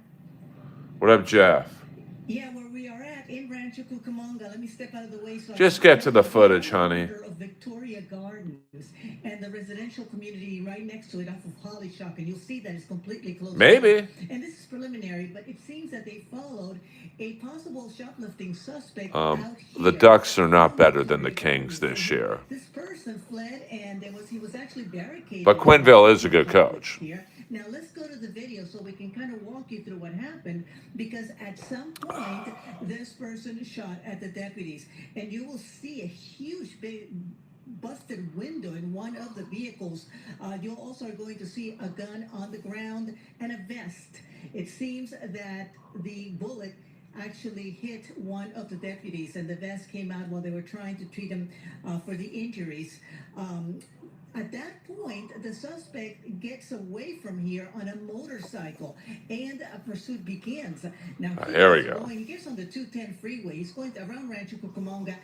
What up, Jeff? Yeah, where we are at in Rancho Rancho Cucamonga. Let me step out of the way. So Just get to the footage, honey. Of Victoria Gardens and the residential community right next to it off of Holly-Shock, and you'll see that it's completely closed. Maybe. And this is preliminary, but it seems that they followed a possible shoplifting suspect out here. The Ducks are not better than the Kings this year. This person fled, and he was actually barricaded. But Quenneville is a good coach. Here. Now let's go to the video so we can kind of walk you through what happened, because at some point this person shot at the deputies, and you will see a huge big busted window in one of the vehicles. You also are going to see a gun on the ground and a vest. It seems that the bullet actually hit one of the deputies, and the vest came out while they were trying to treat him for the injuries. At that point, the suspect gets away from here on a motorcycle, and a pursuit begins. Now, here we go. He gets on the 210 freeway. He's going around Rancho Cucamonga,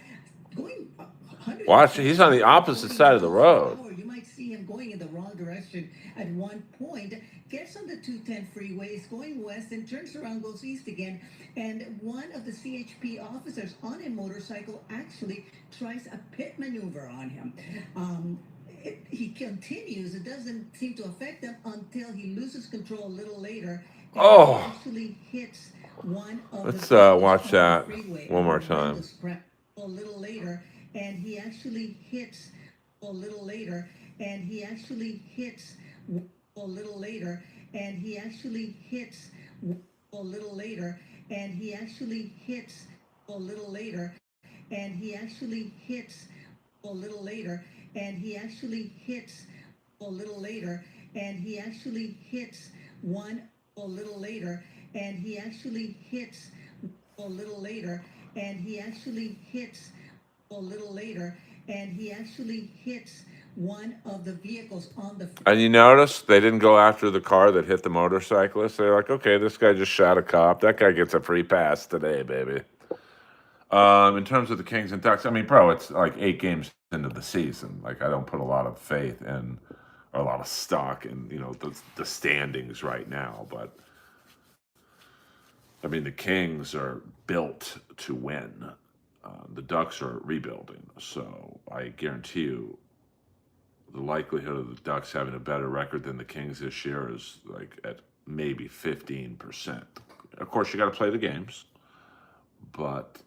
going 100. Watch, he's on the opposite side of the road. You might see him going in the wrong direction at one point. Gets on the 210 freeway, is going west, and turns around, goes east again. And one of the CHP officers on a motorcycle actually tries a pit maneuver on him. He continues. It doesn't seem to affect him until he loses control a little later. Oh. He actually hits one of Let's the watch that freeway. one more time. A little later, and he actually hits a little later, and he actually hits a little later, and he actually hits a little later, and he actually hits a little later, and he actually hits a little later, and he actually hits a little later, and he actually hits one a little later, and he actually hits a little later, and he actually hits a little later, and he actually hits one of the vehicles on the. And you notice they didn't go after the car that hit the motorcyclist. They're like, okay, this guy just shot a cop. That guy gets a free pass today, baby. In terms of the Kings and Ducks, I mean, bro, it's like 8 games into the season. Like, I don't put a lot of faith in, or a lot of stock in, the standings right now. But, I mean, the Kings are built to win. The Ducks are rebuilding. So I guarantee you the likelihood of the Ducks having a better record than the Kings this year is like at maybe 15%. Of course, you got to play the games. But,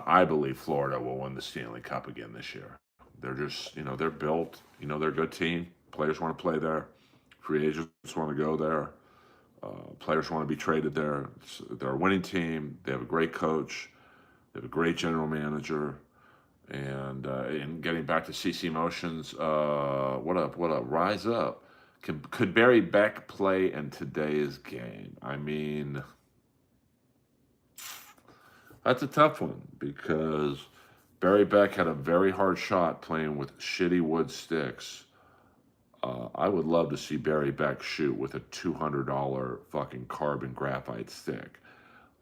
I believe Florida will win the Stanley Cup again this year. They're just, they're built. They're a good team. Players want to play there. Free agents want to go there. Players want to be traded there. They're a winning team. They have a great coach. They have a great general manager. And getting back to CC Motions, what up? Rise up. Could Barry Beck play in today's game? I mean, that's a tough one because Barry Beck had a very hard shot playing with shitty wood sticks. I would love to see Barry Beck shoot with a $200 fucking carbon graphite stick.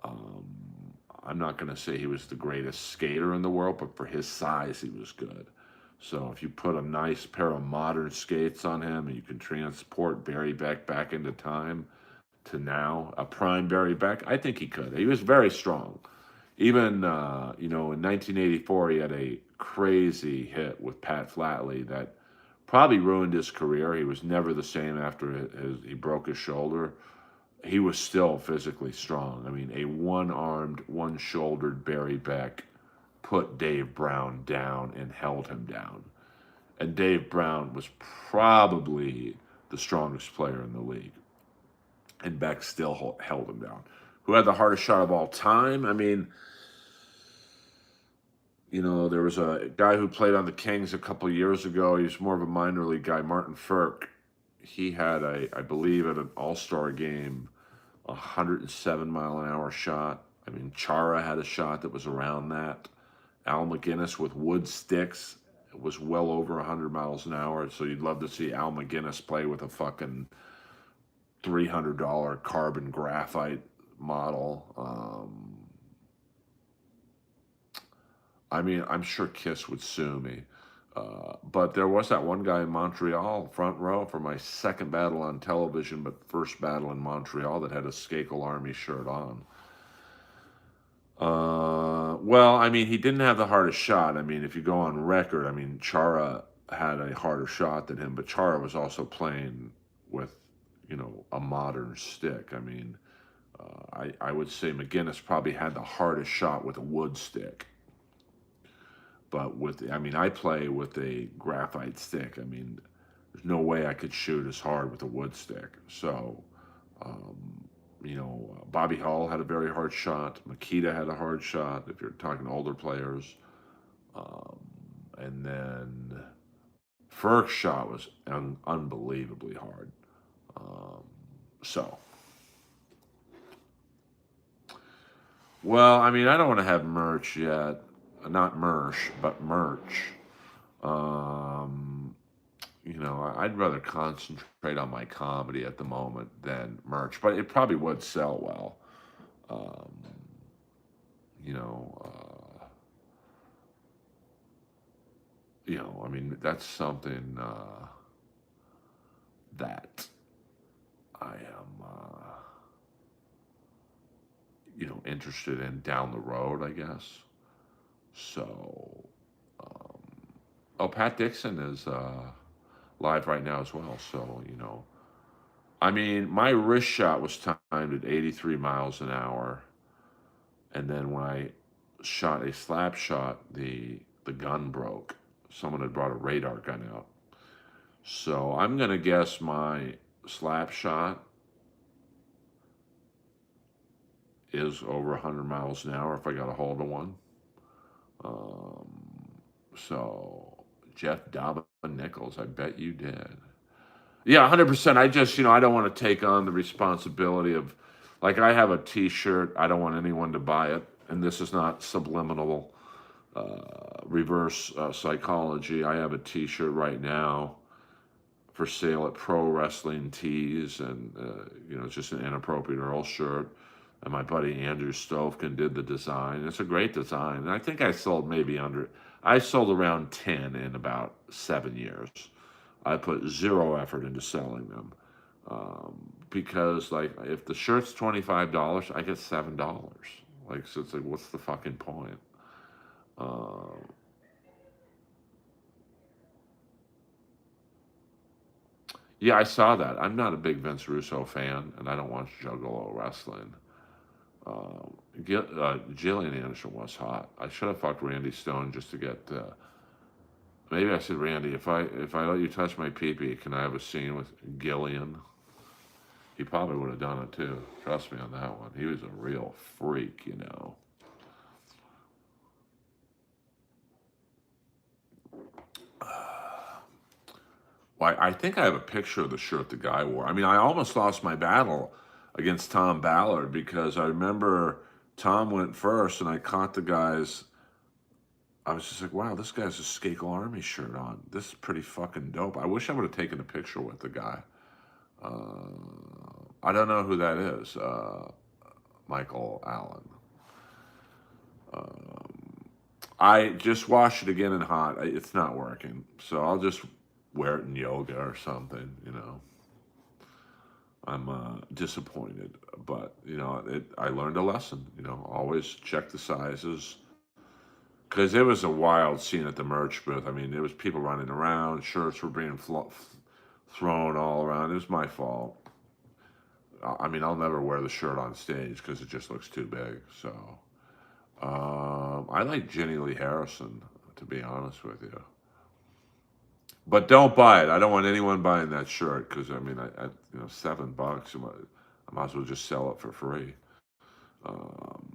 I'm not going to say he was the greatest skater in the world, but for his size, he was good. So if you put a nice pair of modern skates on him and you can transport Barry Beck back into time to now, a prime Barry Beck, I think he could. He was very strong. Even, in 1984, he had a crazy hit with Pat Flatley that probably ruined his career. He was never the same after he broke his shoulder. He was still physically strong. I mean, a one-armed, one-shouldered Barry Beck put Dave Brown down and held him down. And Dave Brown was probably the strongest player in the league. And Beck still held him down. Who had the hardest shot of all time? I mean, there was a guy who played on the Kings a couple of years ago. He was more of a minor league guy, Martin Firk. He had I believe at an all-star game, 107-mile-an-hour shot. I mean, Chara had a shot that was around that. Al McGinnis with wood sticks was well over 100 miles an hour. So you'd love to see Al McGinnis play with a fucking $300 carbon graphite model. I mean, I'm sure Kiss would sue me. But there was that one guy in Montreal, front row, for my second battle on television, but first battle in Montreal, that had a Skakel Army shirt on. Well, I mean, he didn't have the hardest shot. I mean, if you go on record, I mean, Chara had a harder shot than him, but Chara was also playing with, a modern stick. I mean, I would say McGinnis probably had the hardest shot with a wood stick. But I mean, I play with a graphite stick. I mean, there's no way I could shoot as hard with a wood stick. So, Bobby Hull had a very hard shot. Makita had a hard shot, if you're talking older players. Um, and then Ferg's shot was unbelievably hard. Um, so, well, I mean, I don't want to have merch yet. Not merch, but merch. Um, I'd rather concentrate on my comedy at the moment than merch, but it probably would sell well. Um, you know, uh, I mean, that's something that I am, interested in down the road, I guess. So, um, oh, Pat Dixon is live right now as well. So, I mean, my wrist shot was timed at 83 miles an hour, and then when I shot a slap shot, the gun broke. Someone had brought a radar gun out. So I'm gonna guess my slap shot is over 100 miles an hour if I got a hold of one. Um, so Jeff Dobbin Nichols, I bet you did. Yeah, 100%. I just, I don't want to take on the responsibility of, like, I have a T-shirt. I don't want anyone to buy it, and this is not subliminal reverse psychology. I have a T-shirt right now for sale at Pro Wrestling Tees, and it's just an inappropriate Earl shirt. And my buddy Andrew Stovkin did the design. It's a great design, and I think I sold around 10 in about 7 years. I put zero effort into selling them because, like, if the shirt's $25, I get $7. Like, so it's like, what's the fucking point? Uh, yeah, I saw that. I'm not a big Vince Russo fan, and I don't watch Juggalo wrestling. Jillian Anderson was hot. I should have fucked Randy Stone just to get. Maybe I said, Randy, if I let you touch my pee-pee, can I have a scene with Gillian? He probably would have done it too. Trust me on that one. He was a real freak. Well, I think I have a picture of the shirt the guy wore. I mean, I almost lost my battle against Tom Ballard because I remember Tom went first and I caught the guy's. I was just like, wow, this guy's a Skakel Army shirt on. This is pretty fucking dope. I wish I would have taken a picture with the guy. I don't know who that is. Michael Allen. I just washed it again in hot. It's not working. So I'll just wear it in yoga or something. I'm disappointed. But, I learned a lesson. Always check the sizes. Because it was a wild scene at the merch booth. I mean, there was people running around. Shirts were being thrown all around. It was my fault. I mean, I'll never wear the shirt on stage because it just looks too big. So, I like Jenny Lee Harrison, to be honest with you. But don't buy it. I don't want anyone buying that shirt because, I mean, $7, I might as well just sell it for free. Um,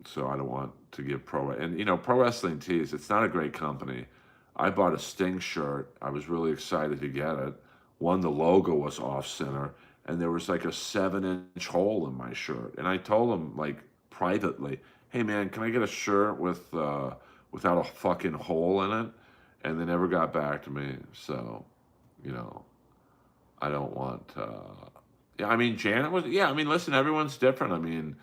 so I don't want to give Pro Wrestling Tees, it's not a great company. I bought a Sting shirt. I was really excited to get it. One, the logo was off center, and there was like a 7-inch hole in my shirt. And I told him, like, privately, hey man, can I get a shirt without a fucking hole in it? And they never got back to me. So, I don't want. Yeah, I mean, Janet was. Yeah, I mean, listen, everyone's different. I mean,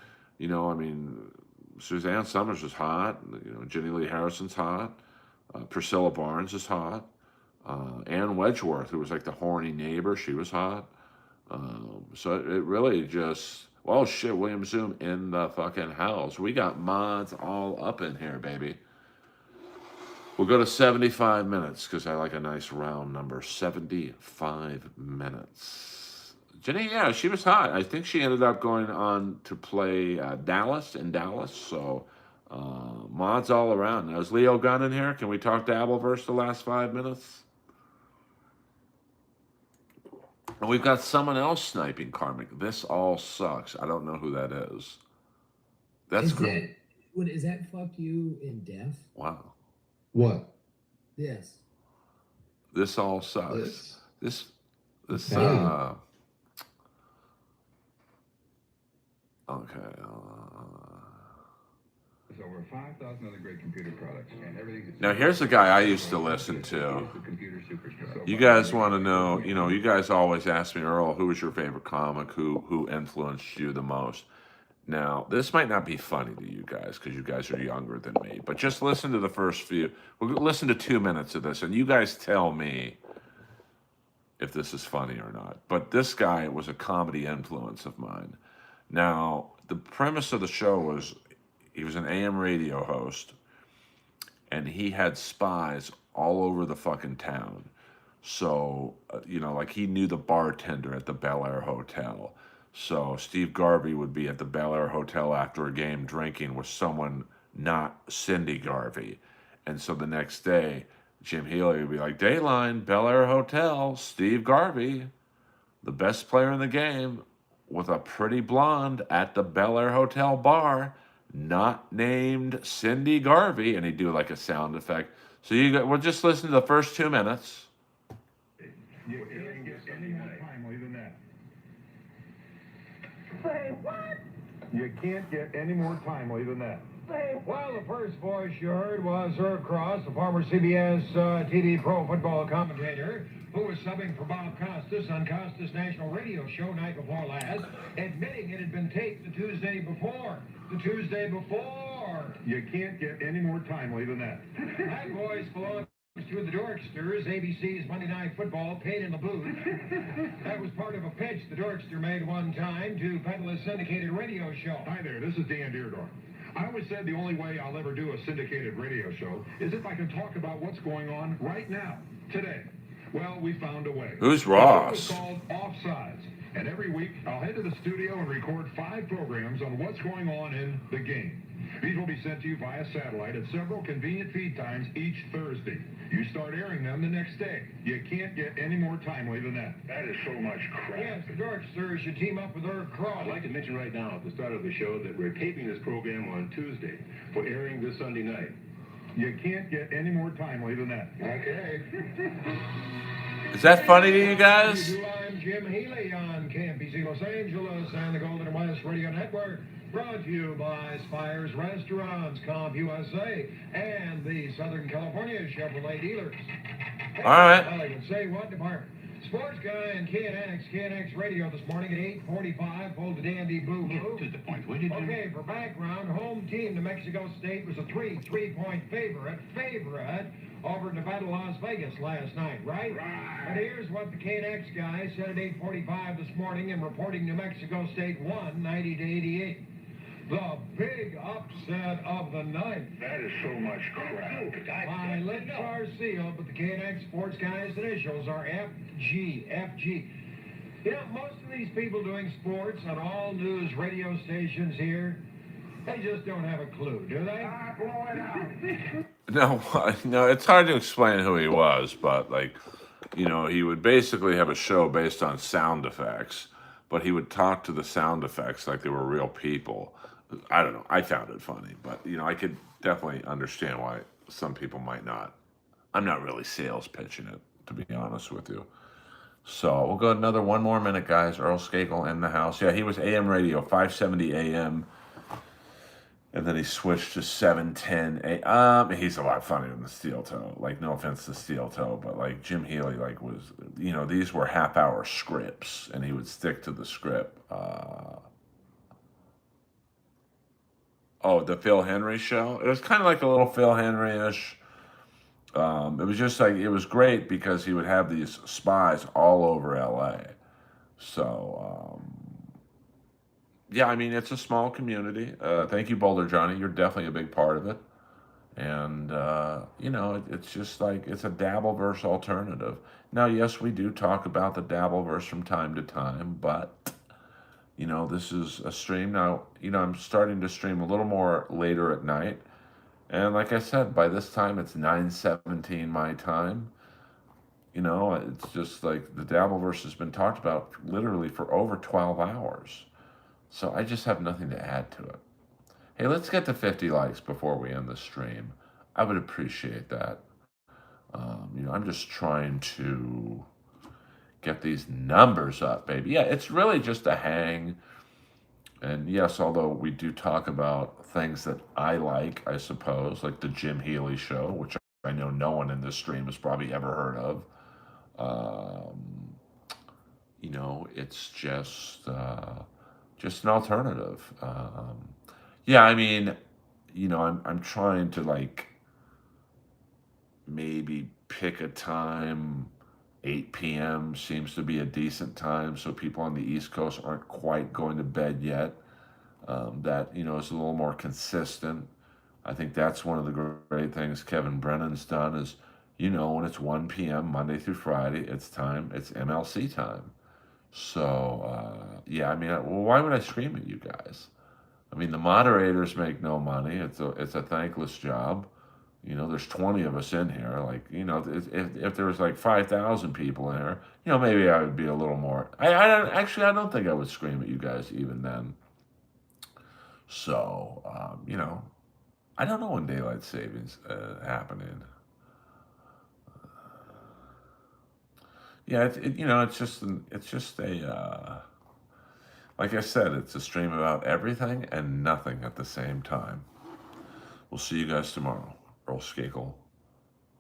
Suzanne Summers is hot. Jenny Lee Harrison's hot. Priscilla Barnes is hot. Ann Wedgeworth, who was like the horny neighbor, she was hot. So it really just Oh shit, William Zoom in the fucking house. We got mods all up in here, baby. We'll go to 75 minutes because I like a nice round number. 75 minutes. Jenny, yeah, she was hot. I think she ended up going on to play Dallas in Dallas. So mods all around. Now, is Leo Gunn in here? Can we talk to Earlverse the last 5 minutes? And we've got someone else sniping Karmic. This all sucks. I don't know who that is. That's Is cool. is that fuck you in deaf? Wow. What? Yes. This all sucks. This Yeah. okay. There's over 5,000 other great computer products, and everything. Now here's the guy I used to listen to. You guys want to know? You know, you guys always ask me, Earl, who was your favorite comic? Who influenced you the most? Now, this might not be funny to you guys because you guys are younger than me, but just listen to the first few. We'll listen to 2 minutes of this, and you guys tell me if this is funny or not. But this guy was a comedy influence of mine. Now, the premise of the show was he was an AM radio host, and he had spies all over the fucking town. So, you know, like he knew the bartender at the Bel Air Hotel. So Steve Garvey would be at the Bel Air Hotel after a game drinking with someone not Cindy Garvey. And so the next day, Jim Healy would be like, Dayline, Bel Air Hotel, Steve Garvey, the best player in the game, with a pretty blonde at the Bel Air Hotel bar, not named Cindy Garvey. And he'd do like a sound effect. So we'll just listen to the first 2 minutes. You can't get any more timely than that. Say what? You can't get any more timely than that. Well, the first voice you heard was Herb Cross, the former CBS TV pro football commentator, who was subbing for Bob Costas on Costas' national radio show night before last, admitting it had been taped the Tuesday before. The Tuesday before. You can't get any more timely than that. That voice belongs to the Dorksters, ABC's Monday Night Football, paid in the booth. That was part of a pitch the Dorkster made one time to peddle a syndicated radio show. Hi there, this is Dan Deardorff. I always said the only way I'll ever do a syndicated radio show is if I can talk about what's going on right now, today. Well, we found a way. Who's The Ross? show is called Offsides. And every week, I'll head to the studio and record 5 programs on what's going on in the game. These will be sent to you via satellite at several convenient feed times each Thursday. You start airing them the next day. You can't get any more timely than that. That is so much crap. Yes, the Dorksters should team up with Herb Cross. I'd like to mention right now at the start of the show that we're taping this program on Tuesday for airing this Sunday night. You can't get any more timely than that. Okay. Is that funny to you guys? I'm Jim Healy on KMPC Los Angeles and the Golden West Radio Network. Brought to you by Spires Restaurants, Comp USA, and the Southern California Chevrolet dealers. All right. Hollywood, say what department? Sports guy and KNX Radio this morning at 8:45. Pulled the dandy boo boo. To the point. What did you Okay, for background, home team New Mexico State was a 3-point favorite over Nevada, Las Vegas last night, right? But here's what the KNX guy said at 8:45 this morning in reporting New Mexico State won 90-88. The big upset of the night. That is so much crap. My lips are sealed, but the KNX sports guys' initials are FG. You know, most of these people doing sports on all news radio stations here, they just don't have a clue, do they? Blow it out. No, it's hard to explain who he was, but like, you know, he would basically have a show based on sound effects, but he would talk to the sound effects like they were real people. I don't know. I found it funny, but you know, I could definitely understand why some people might not. I'm not really sales pitching it, to be honest with you. So we'll go another 1 more minute, guys. Earl Skakel in the house. Yeah, he was AM radio, 570 AM. And then he switched to 710 AM. He's a lot funnier than the Steel Toe. Like, no offense to Steel Toe, but like Jim Healy, like was, you know, these were half-hour scripts, and he would stick to the script. The Phil Henry show. It was kind of like a little Phil Henry-ish. It was just like, it was great because he would have these spies all over LA. So, yeah, I mean, it's a small community. Thank you, Boulder Johnny. You're definitely a big part of it. And, it's just like, it's a Dabbleverse alternative. Now, yes, we do talk about the Dabbleverse from time to time, but, this is a stream. Now, I'm starting to stream a little more later at night. And like I said, by this time, it's 9:17 my time. It's just like the Dabbleverse has been talked about literally for over 12 hours. So I just have nothing to add to it. Hey, let's get to 50 likes before we end the stream. I would appreciate that. I'm just trying to get these numbers up, baby. Yeah, it's really just a hang. And yes, although we do talk about things that I like, I suppose, like the Jim Healy show, which I know no one in this stream has probably ever heard of. It's just an alternative. Yeah, I mean, I'm trying to like maybe pick a time. 8 p.m. seems to be a decent time, so people on the East Coast aren't quite going to bed yet. That is a little more consistent. I think that's one of the great things Kevin Brennan's done is, when it's 1 p.m. Monday through Friday, it's MLC time. So, yeah, I mean, well, why would I scream at you guys? I mean, the moderators make no money. It's a thankless job. There's 20 of us in here. Like, if there was like 5,000 people in here, maybe I would be a little more. I don't think I would scream at you guys even then. So, I don't know when daylight savings happening. Yeah, it's just a. Like I said, it's a stream about everything and nothing at the same time. We'll see you guys tomorrow. Earl Skakel,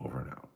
over and out.